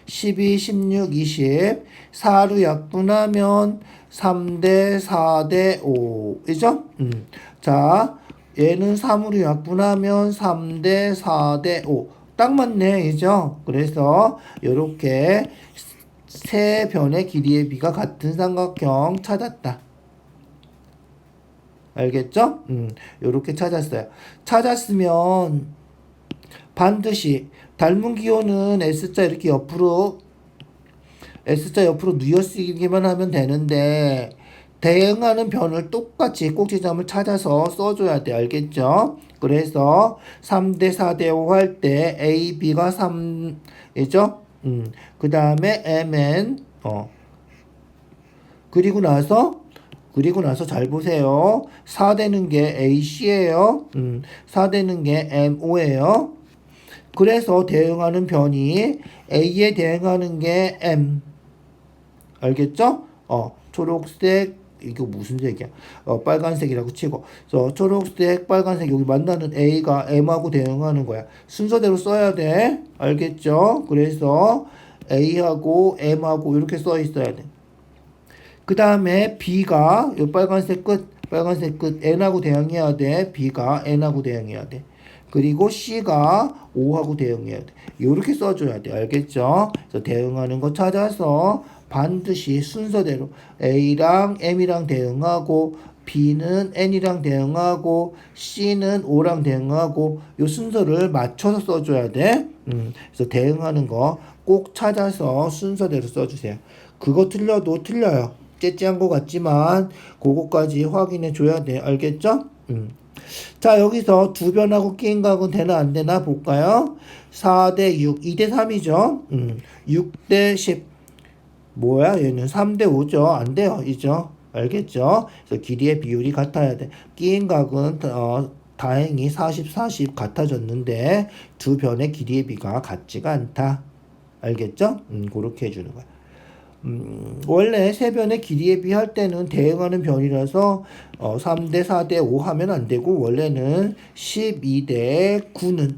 12, 16, 20. 4로 약분하면 3대 4대 5. 그죠? 자, 얘는 3으로 약분하면 3대 4대 5. 딱 맞네, 그죠? 그래서 요렇게 세 변의 길이의 비가 같은 삼각형 찾았다. 알겠죠? 요렇게 찾았어요. 찾았으면 반드시 닮은 기호는 S자 이렇게 옆으로 S자 옆으로 누여쓰기만 하면 되는데 대응하는 변을 똑같이 꼭지점을 찾아서 써줘야 돼. 알겠죠? 그래서 3대 4대 5 할 때 A, B가 3이죠? 그 다음에 MN 그리고 나서 잘 보세요. 4 되는 게 AC예요. 4 되는 게 MO예요. 그래서 대응하는 변이 A에 대응하는 게 M. 알겠죠? 초록색 이거 무슨 색이야? 빨간색이라고 치고. 초록색, 빨간색 여기 만나는 A가 M하고 대응하는 거야. 순서대로 써야 돼. 알겠죠? 그래서 A하고 M하고 이렇게 써 있어야 돼. 그 다음에 B가 요 빨간색 끝 N하고 대응해야 돼. B가 N하고 대응해야 돼. 그리고 C가 O하고 대응해야 돼. 이렇게 써줘야 돼. 알겠죠? 그래서 대응하는 거 찾아서 반드시 순서대로 A랑 M이랑 대응하고 B는 N이랑 대응하고 C는 O랑 대응하고 요 순서를 맞춰서 써줘야 돼. 그래서 대응하는 거 꼭 찾아서 순서대로 써주세요. 그거 틀려도 틀려요. 째째한 것 같지만 그거까지 확인해 줘야 돼. 알겠죠? 자, 여기서 두 변하고 끼인 각은 되나 안 되나 볼까요? 4대 6, 2대 3이죠. 6대 10. 뭐야? 얘는 3대 5죠. 안 돼요. 이죠? 알겠죠? 그래서 길이의 비율이 같아야 돼. 끼인 각은 다행히 40, 40 같아졌는데 두 변의 길이의 비가 같지가 않다. 알겠죠? 그렇게 해주는 거야. 원래 세 변의 길이에 비할 때는 대응하는 변이라서 3대 4대 5 하면 안 되고 원래는 12대 9는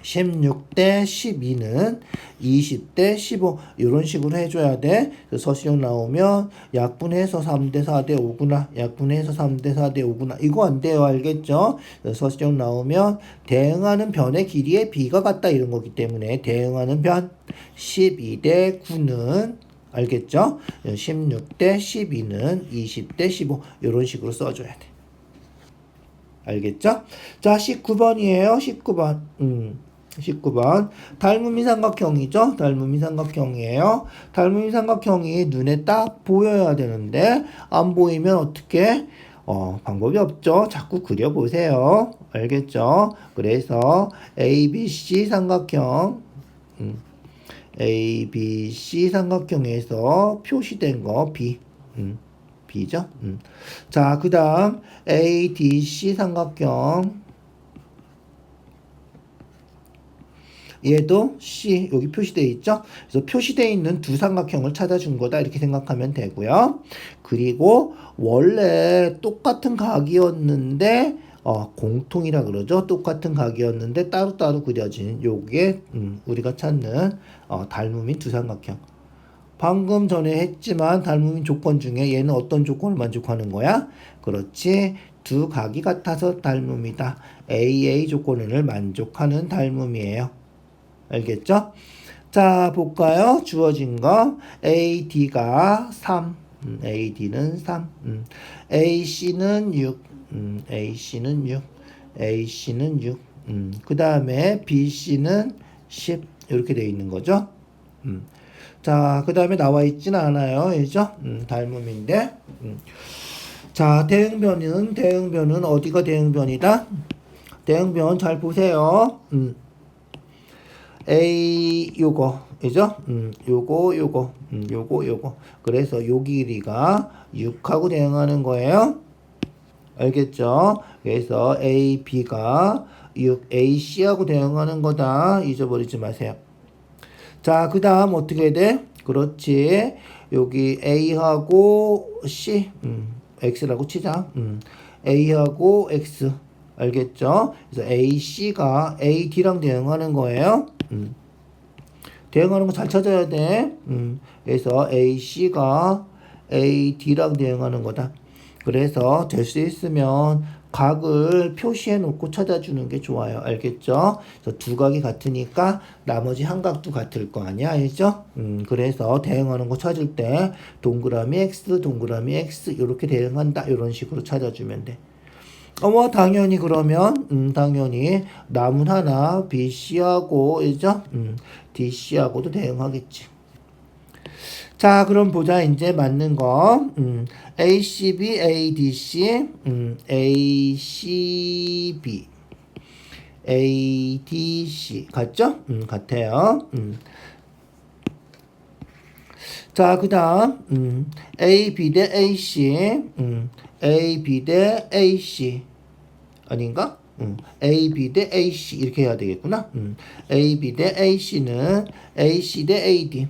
16대 12는 20대 15 이런 식으로 해줘야 돼. 서술형 나오면 약분해서 3대 4대 5구나 약분해서 3대 4대 5구나 이거 안 돼요. 알겠죠? 서술형 나오면 대응하는 변의 길이의 비가 같다 이런 거기 때문에 대응하는 변 12대 9는 알겠죠? 16대 12는 20대 15 이런 식으로 써줘야 돼. 알겠죠? 자, 19번이에요. 19번. 닮음이 삼각형이죠? 닮음이 삼각형이에요. 닮음이 삼각형이 눈에 딱 보여야 되는데 안 보이면 어떻게? 방법이 없죠. 자꾸 그려보세요. 알겠죠? 그래서 ABC 삼각형 ABC 삼각형에서 표시된 거 B B죠. 자, 그 다음 ADC 삼각형. 얘도 C 여기 표시되어 있죠. 그래서 표시되어 있는 두 삼각형을 찾아준 거다 이렇게 생각하면 되고요. 그리고 원래 똑같은 각이었는데 공통이라 그러죠. 똑같은 각이었는데 따로따로 그려진 요게 우리가 찾는 닮음인 두 삼각형. 방금 전에 했지만 닮음인 조건 중에 얘는 어떤 조건을 만족하는 거야? 그렇지. 두 각이 같아서 닮음이다. AA 조건을 만족하는 닮음이에요. 알겠죠? 자, 볼까요? 주어진 거 AD가 3, AD는 3, AC는 6, AC는 6, AC는 6, 그 다음에 BC는 10 이렇게 되어 있는 거죠. 자, 그 다음에 나와 있지는 않아요. 그죠? 닮음인데. 자, 대응변은 어디가 대응변이다? 대응변 잘 보세요. A 요거 그죠? 요거 그래서 요 길이가 6하고 대응하는 거예요. 알겠죠? 그래서 A, B가 6, A, C하고 대응하는 거다. 잊어버리지 마세요. 자, 그 다음 어떻게 돼? 그렇지. 여기 A하고 C, X라고 치자. A하고 X. 알겠죠? 그래서 AC가 AD랑 대응하는 거예요. 대응하는 거 잘 찾아야 돼. 그래서 AC가 AD랑 대응하는 거다. 그래서 될 수 있으면 각을 표시해 놓고 찾아주는 게 좋아요. 알겠죠? 그래서 두 각이 같으니까 나머지 한 각도 같을 거 아니야. 알죠? 그래서 대응하는 거 찾을 때 동그라미 X, 동그라미 X 이렇게 대응한다. 이런 식으로 찾아주면 돼. 뭐 당연히 그러면 당연히 남은 하나 BC하고 이죠? DC하고도 대응하겠지. 자, 그럼 보자. 이제 맞는 거. ACB, ADC, ACB, ADC 같죠? 같아요. 자, 그 다음 AB 대 AC, AB 대 AC 아닌가? AB 대 AC 이렇게 해야 되겠구나. AB 대 AC는 AC 대 AD,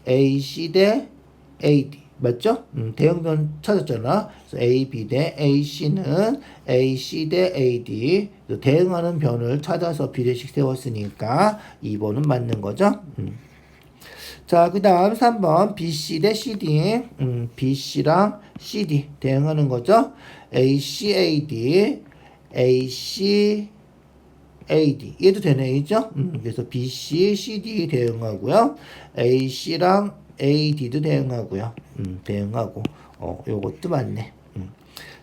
AC 대 AD 맞죠? 대응변 찾았잖아. 그래서 AB 대 AC는 AC 대 AD 대응하는 변을 찾아서 비례식 세웠으니까 2번은 맞는 거죠. 자, 그 다음 3번 BC 대 CD, BC랑 CD 대응하는 거죠. AC, AD, AC, AD 얘도 되네, 그죠? 그래서 BC, CD 대응하고요. AC랑 AD도 대응하고요. 대응하고 요것도 맞네.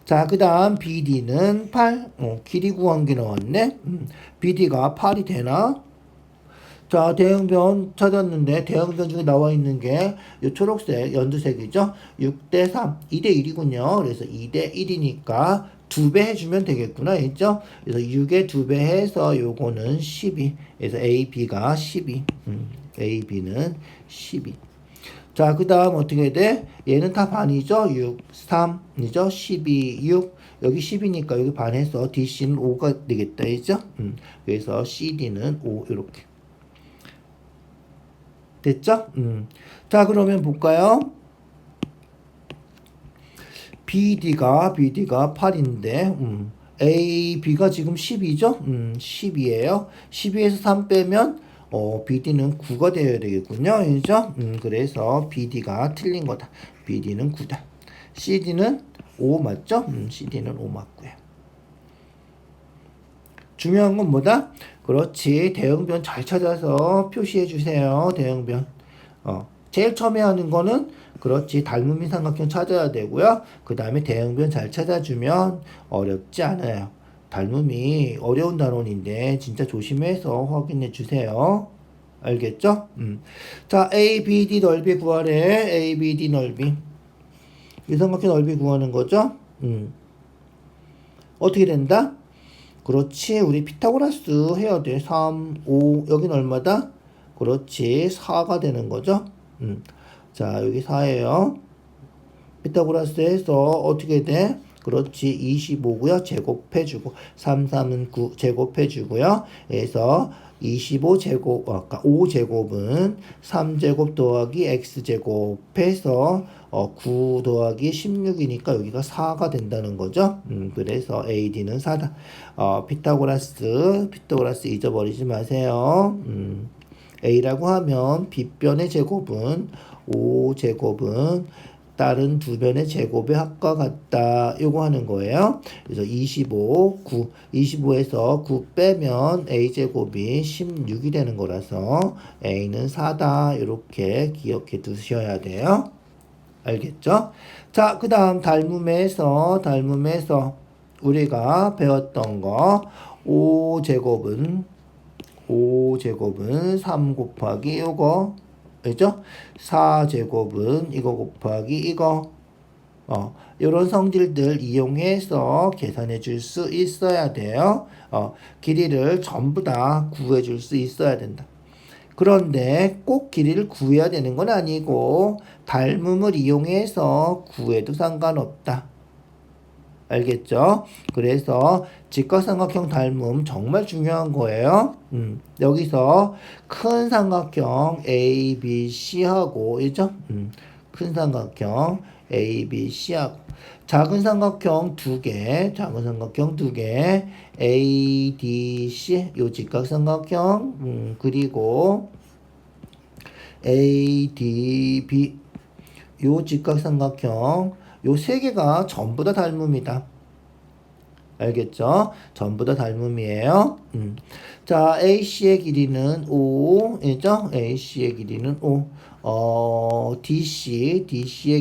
자, 그 다음 BD는 8, 길이 구한게 나왔네. BD가 8이 되나? 자, 대응변 찾았는데 대응변 중에 나와 있는 게 이 초록색 연두색이죠. 6대 3, 2대 1이군요. 그래서 2대 1이니까 2배 해주면 되겠구나. 했죠? 그래서 6에 2배 해서 요거는 12. 그래서 A, B가 12. A, B는 12. 자, 그 다음 어떻게 돼? 얘는 다 반이죠? 6, 3이죠? 12, 6. 여기 10이니까 여기 반해서 DC는 5가 되겠다. 했죠? 그래서 CD는 5 이렇게. 됐죠? 자, 그러면 볼까요? BD가 8인데, A, B가 지금 10이죠? 10이에요. 12에서 3 빼면, BD는 9가 되어야 되겠군요. 그죠? 그래서 BD가 틀린 거다. BD는 9다. CD는 5 맞죠? CD는 5 맞고요. 중요한 건 뭐다? 그렇지. 대응변 잘 찾아서 표시해 주세요. 대응변. 제일 처음에 하는 거는 그렇지. 닮음인 삼각형 찾아야 되고요. 그 다음에 대응변 잘 찾아주면 어렵지 않아요. 닮음이 어려운 단원인데 진짜 조심해서 확인해 주세요. 알겠죠? 자, ABD 넓이 구하래. ABD 넓이. 이 삼각형 넓이 구하는 거죠? 어떻게 된다? 그렇지. 우리 피타고라스 해야 돼. 3, 5. 여긴 얼마다? 그렇지. 4가 되는 거죠. 자, 여기 4예요. 피타고라스에서 어떻게 돼? 그렇지. 25고요. 제곱해주고 3, 3은 9 제곱해주고요. 그래서 25제곱, 아까 5제곱은 3제곱 더하기 x제곱해서 9 더하기 16이니까 여기가 4가 된다는 거죠. 그래서 AD는 4다. 피타고라스 잊어버리지 마세요. A라고 하면 빗변의 제곱은 5제곱은 다른 두 변의 제곱의 합과 같다. 요거 하는 거예요. 그래서 25, 9. 25에서 9 빼면 A제곱이 16이 되는 거라서 A는 4다. 이렇게 기억해 두셔야 돼요. 알겠죠? 자, 그 다음 닮음에서 우리가 배웠던 거 5제곱은 3 곱하기 요거 그죠? 4제곱은 이거 곱하기 이거 요런 성질들 이용해서 계산해 줄 수 있어야 돼요. 길이를 전부 다 구해 줄 수 있어야 된다. 그런데 꼭 길이를 구해야 되는 건 아니고 닮음을 이용해서 구해도 상관없다. 알겠죠? 그래서 직각삼각형 닮음 정말 중요한 거예요. 여기서 큰 삼각형 A, B, C하고 있죠? 큰 삼각형 A, B, C하고 작은 삼각형 두 개 A, D, C 요 직각삼각형 그리고 A, D, B 요 직각삼각형 요 세 개가 전부 다 닮음이다. 알겠죠? 전부 다 닮음이에요. 자, AC의 길이는 5이죠? AC의 길이는 5. DC의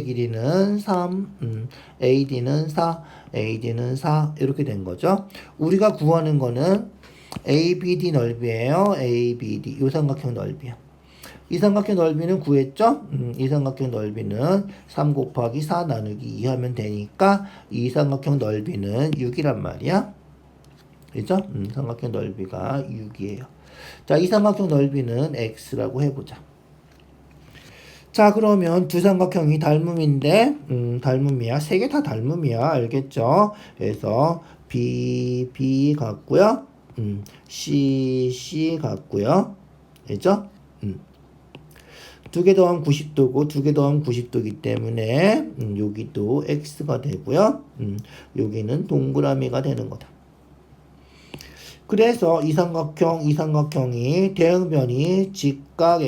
길이는 3. AD는 4. 이렇게 된 거죠. 우리가 구하는 거는 ABD 넓이에요. ABD. 요 삼각형 넓이야. 이 삼각형 넓이는 구했죠? 이 삼각형 넓이는 3 곱하기 4 나누기 2 하면 되니까 이 삼각형 넓이는 6이란 말이야. 그죠? 삼각형 넓이가 6이에요. 자, 이 삼각형 넓이는 x라고 해보자. 자, 그러면 두 삼각형이 닮음인데, 닮음이야. 세 개 다 닮음이야. 알겠죠? 그래서 B 같고요. C 같고요. 알죠? 두 개 더하면 90도고 두 개 더하면 90도이기 때문에 여기도 x가 되고요. 여기는 동그라미가 되는 거다. 그래서 이 삼각형이 대응변이 직각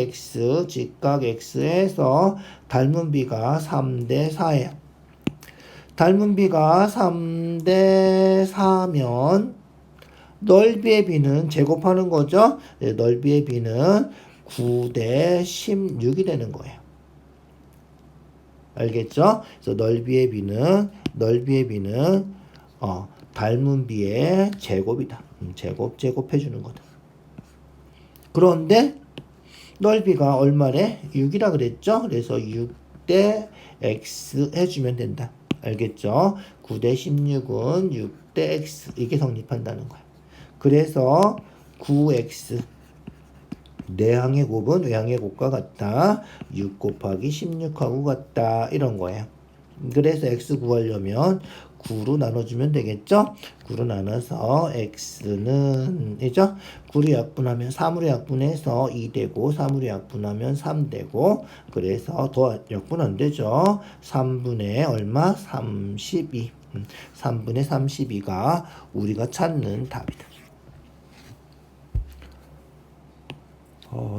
x에서 닮은 비가 3대 4예요. 닮은 비가 3대 4면 넓이의 비는 제곱하는 거죠. 네, 넓이의 비는 9대 16이 되는 거예요. 알겠죠? 그래서 넓이의 비는 닮은 비의 제곱이다. 제곱해 주는 거다. 그런데 넓이가 얼마래? 6이라 그랬죠? 그래서 6대 x 해주면 된다. 알겠죠? 9대 16은 6대 x 이게 성립한다는 거야. 그래서 9x 내항의 곱은 외항의 곱과 같다. 6 곱하기 16하고 같다. 이런 거예요. 그래서 x 구하려면 9로 나눠주면 되겠죠? 9로 나눠서 x는 이죠? 9로 약분하면 3으로 약분해서 2 되고 3으로 약분하면 3 되고 그래서 더 약분 안 되죠? 3분의 얼마? 32. 3분의 32가 우리가 찾는 답이다.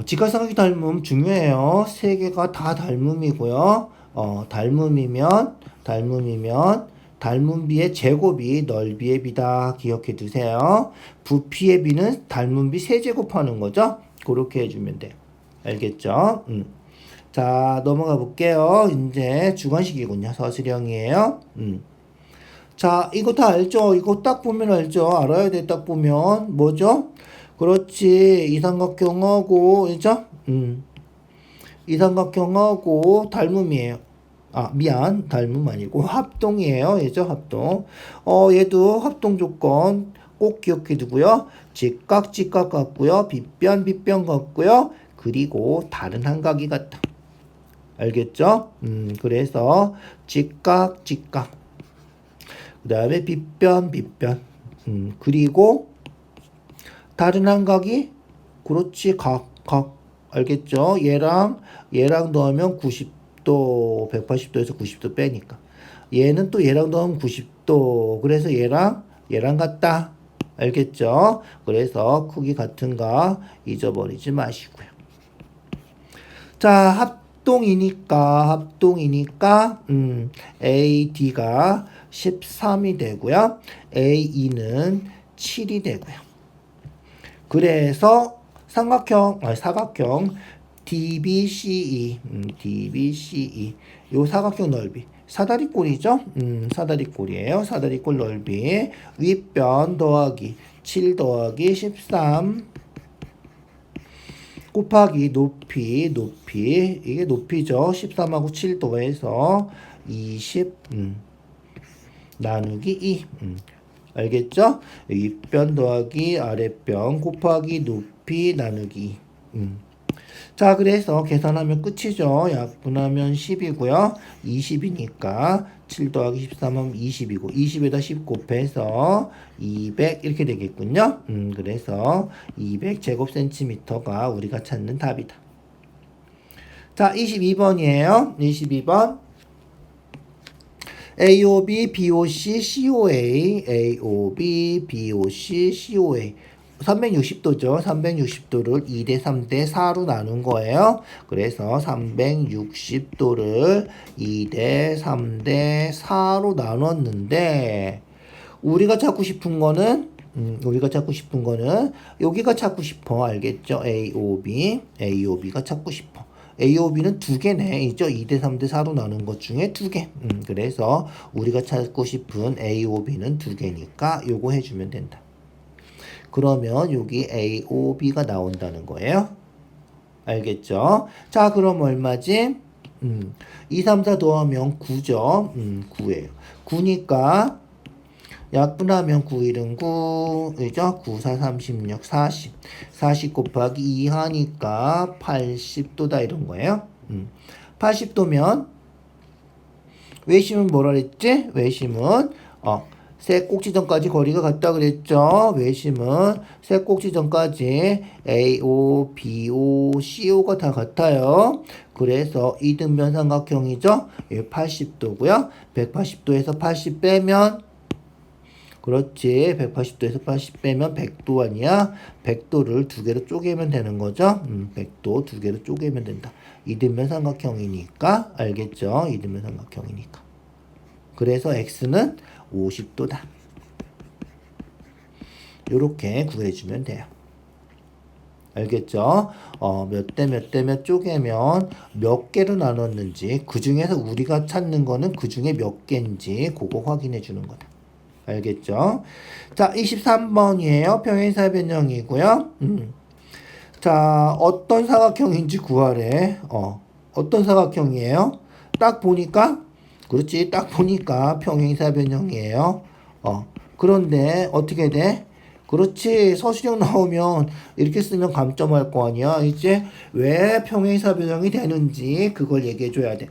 직각삼각형 닮음 중요해요. 세 개가 다 닮음이고요. 닮음이면 닮은 비의 제곱이 넓이의 비다. 기억해 두세요. 부피의 비는 닮은 비 세제곱하는 거죠. 그렇게 해주면 돼요. 알겠죠? 자, 넘어가 볼게요. 이제 주관식이군요. 서술형이에요. 자, 이거 다 알죠? 이거 딱 보면 알죠? 알아야 돼. 딱 보면 뭐죠? 그렇지. 이 삼각형하고 그죠? 이 삼각형하고 닮음이에요. 닮음 아니고 합동이에요. 얘죠, 합동. 얘도 합동 조건 꼭 기억해 두고요. 직각 같고요. 빗변 같고요. 그리고 다른 한각이 같다. 알겠죠? 그래서 직각, 직각. 그 다음에 빗변, 빗변. 그리고 다른 한각이 그렇지, 각, 각. 알겠죠? 얘랑 더하면 90도, 180도에서 90도 빼니까. 얘는 또 얘랑 더하면 90도. 그래서 얘랑 같다. 알겠죠? 그래서 크기 같은가 잊어버리지 마시고요. 자, 합동이니까 AD가 13이 되고요. AE는 7이 되고요. 그래서 사각형 DBCE, DBCE 요 사각형 넓이 사다리꼴이죠. 사다리꼴이에요. 사다리꼴 넓이 윗변 더하기 7 더하기 13 곱하기 높이 이게 높이죠. 13하고 7 더해서 20 나누기 2 알겠죠? 윗변 더하기 아랫변 곱하기 높이 나누기 자, 그래서 계산하면 끝이죠. 약분하면 10이고요. 20이니까 7 더하기 13하면 20이고 20에다 10 곱해서 200 이렇게 되겠군요. 그래서 200제곱센티미터가 우리가 찾는 답이다. 자, 22번이에요. 22번. AOB, BOC, COA, AOB, BOC, COA 360도죠. 360도를 2대 3대 4로 나눈 거예요. 그래서 360도를 2대 3대 4로 나눴는데 우리가 찾고 싶은 거는 여기가 찾고 싶어. 알겠죠? AOB가 찾고 싶어. AOB는 두 개네. 있죠? 2대 3대 4로 나눈 것 중에 두 개. 그래서 우리가 찾고 싶은 AOB는 두 개니까 요거 해주면 된다. 그러면 여기 AOB가 나온다는 거예요. 알겠죠? 자, 그럼 얼마지? 2, 3, 4 더하면 9죠. 9예요. 9니까 약분하면 9, 1은 9, 그죠? 9, 4, 36, 40. 40 곱하기 2 하니까 80도다 이런 거예요. 80도면 외심은 뭐라 그랬지? 외심은 세 꼭지점까지 거리가 같다 그랬죠. 외심은 세 꼭지점까지 AO, BO, CO가 다 같아요. 그래서 이등변 삼각형이죠. 80도고요. 180도에서 80 빼면 그렇지. 180도에서 80 빼면 100도 아니야? 100도를 두 개로 쪼개면 되는 거죠. 100도 두 개로 쪼개면 된다. 이등변 삼각형이니까 알겠죠? 이등변 삼각형이니까. 그래서 X는 50도다. 요렇게 구해주면 돼요. 알겠죠? 몇 대 몇 쪼개면 몇 개로 나눴는지 그 중에서 우리가 찾는 거는 그 중에 몇 개인지 그거 확인해 주는 거다. 알겠죠? 자, 23번이에요. 평행사 변형이고요. 자, 어떤 사각형인지 구하래. 어떤 사각형이에요? 딱 보니까 그렇지. 딱 보니까 평행사 변형이에요. 그런데 어떻게 돼? 그렇지. 서술형 나오면 이렇게 쓰면 감점할 거 아니야. 이제 왜 평행사 변형이 되는지 그걸 얘기해 줘야 돼.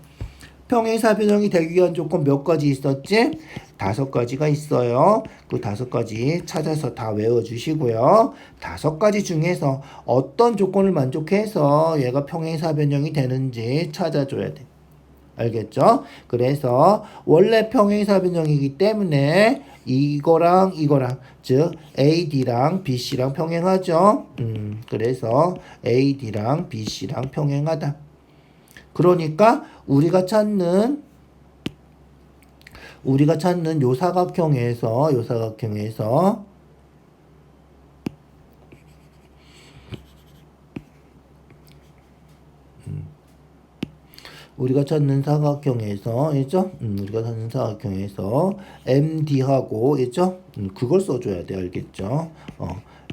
평행사 변형이 되기 위한 조건 몇 가지 있었지? 5가지가 있어요. 그 5가지 찾아서 다 외워주시고요. 5가지 중에서 어떤 조건을 만족해서 얘가 평행사 변형이 되는지 찾아줘야 돼. 알겠죠? 그래서 원래 평행사 변형이기 때문에 이거랑 즉 AD랑 BC랑 평행하죠. 그래서 AD랑 BC랑 평행하다. 그러니까 우리가 찾는 요 사각형에서 우리가 찾는 사각형에서 있죠? 우리가 찾는 사각형에서 MD하고 있죠? 그걸 써줘야 돼. 알겠죠?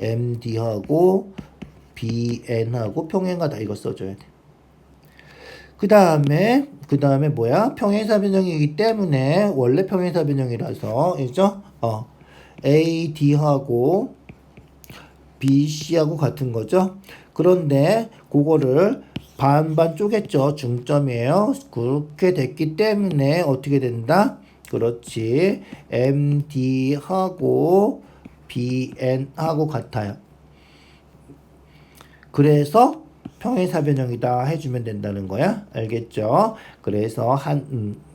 MD하고 BN하고 평행하다. 이거 써줘야 돼. 그 다음에 뭐야? 평행사 변형이기 때문에 원래 평행사 변형이라서 있죠? AD하고 BC하고 같은 거죠. 그런데 그거를 반반 쪼갰죠. 중점이에요. 그렇게 됐기 때문에 어떻게 된다? 그렇지. MD하고 BN하고 같아요. 그래서 평행사변형이다 해주면 된다는 거야. 알겠죠? 그래서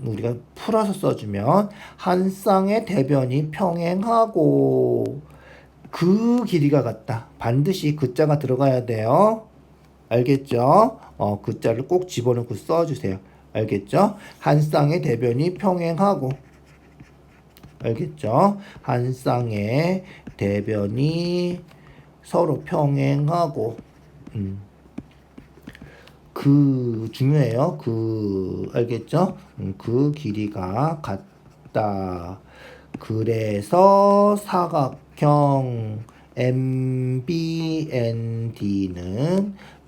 우리가 풀어서 써주면 한 쌍의 대변이 평행하고 그 길이가 같다. 반드시 그 자가 들어가야 돼요. 알겠죠? 그 자를 꼭 집어넣고 써주세요. 알겠죠? 한 쌍의 대변이 평행하고 알겠죠? 한 쌍의 대변이 서로 평행하고 그 중요해요. 알겠죠? 그 길이가 같다. 그래서 사각형 MBND는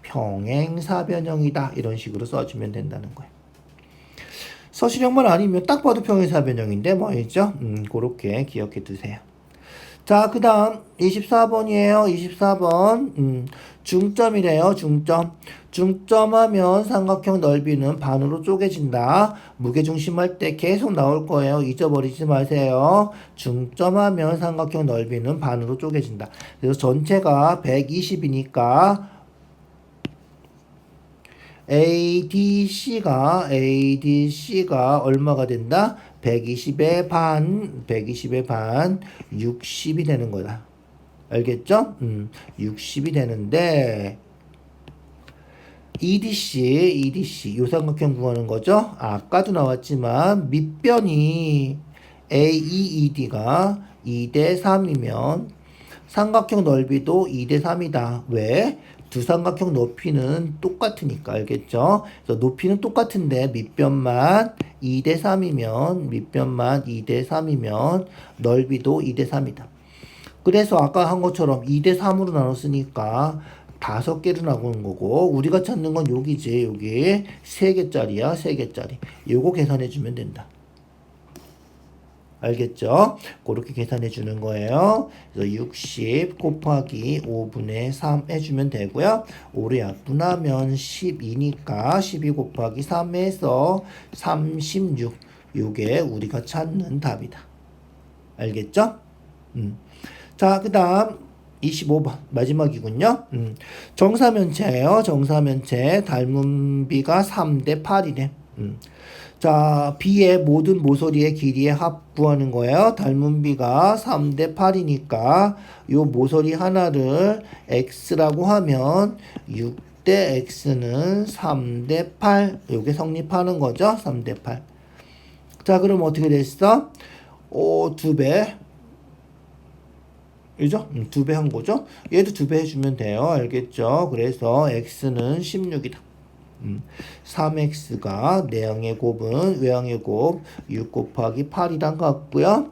평행사변형이다. 이런 식으로 써주면 된다는 거예요. 서술형만 아니면 딱 봐도 평행사변형인데 뭐였죠? 그렇게 기억해 두세요. 자, 그 다음 24번이에요. 24번 중점이래요. 중점하면 삼각형 넓이는 반으로 쪼개진다. 무게중심 할 때 계속 나올 거예요. 잊어버리지 마세요. 중점하면 삼각형 넓이는 반으로 쪼개진다. 그래서 전체가 120이니까 ADC가 얼마가 된다? 120의 반 60이 되는 거다. 알겠죠? 60이 되는데 EDC 요 삼각형 구하는 거죠. 아까도 나왔지만 밑변이 AED가 2대 3이면 삼각형 넓이도 2대 3이다. 왜? 두 삼각형 높이는 똑같으니까. 알겠죠? 그래서 높이는 똑같은데 밑변만 2대 3이면 넓이도 2대 3이다. 그래서 아까 한 것처럼 2대 3으로 나눴으니까 5개로 나오는 거고, 우리가 찾는 건 여기지. 여기 3개짜리야. 3개짜리. 요거 계산해 주면 된다. 알겠죠? 그렇게 계산해 주는 거예요. 그래서 60 곱하기 5분의 3 해주면 되고요. 5를 약분하면 12니까 12 곱하기 3에서 36. 요게 우리가 찾는 답이다. 알겠죠? 자, 그 다음 25번 마지막이군요. 정사면체예요. 정사면체 닮은 비가 3대 8이래. 자, B의 모든 모서리의 길이의 합 구하는 거예요. 닮은 비가 3대 8이니까 요 모서리 하나를 X라고 하면 6대 X는 3대 8. 요게 성립하는 거죠. 3대 8. 자, 그럼 어떻게 됐어? 2배. 그죠? 2배 한 거죠? 얘도 2배 해주면 돼요. 알겠죠? 그래서 X는 16이다. 3x가 내항의 곱은 외항의 곱 6 곱하기 8이랑 같고요.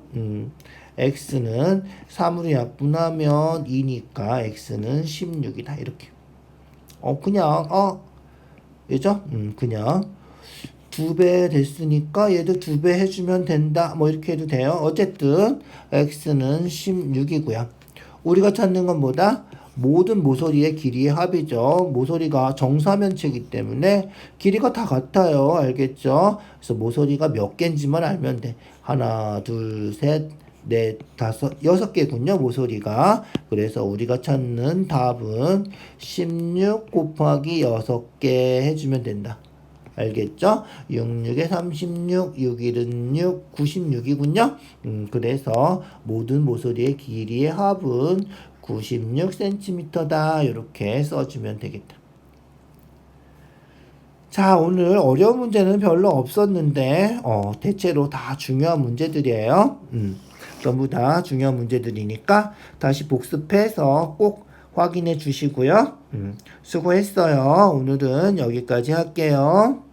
x는 3으로 약분하면 2니까 x는 16이다. 이렇게. 그죠? 그냥 2배 됐으니까 얘도 2배 해주면 된다. 뭐 이렇게 해도 돼요. 어쨌든 x는 16이고요. 우리가 찾는 건 뭐다? 모든 모서리의 길이의 합이죠. 모서리가 정사면체이기 때문에 길이가 다 같아요. 알겠죠? 그래서 모서리가 몇 개인지만 알면 돼. 하나, 둘, 셋, 넷, 다섯, 6개군요. 모서리가. 그래서 우리가 찾는 답은 16 곱하기 6개 해주면 된다. 알겠죠? 6, 6에 36, 6, 1은 6, 96이군요. 그래서 모든 모서리의 길이의 합은 96cm다. 이렇게 써주면 되겠다. 자, 오늘 어려운 문제는 별로 없었는데 대체로 다 중요한 문제들이에요. 전부 다 중요한 문제들이니까 다시 복습해서 꼭 확인해 주시고요. 수고했어요. 오늘은 여기까지 할게요.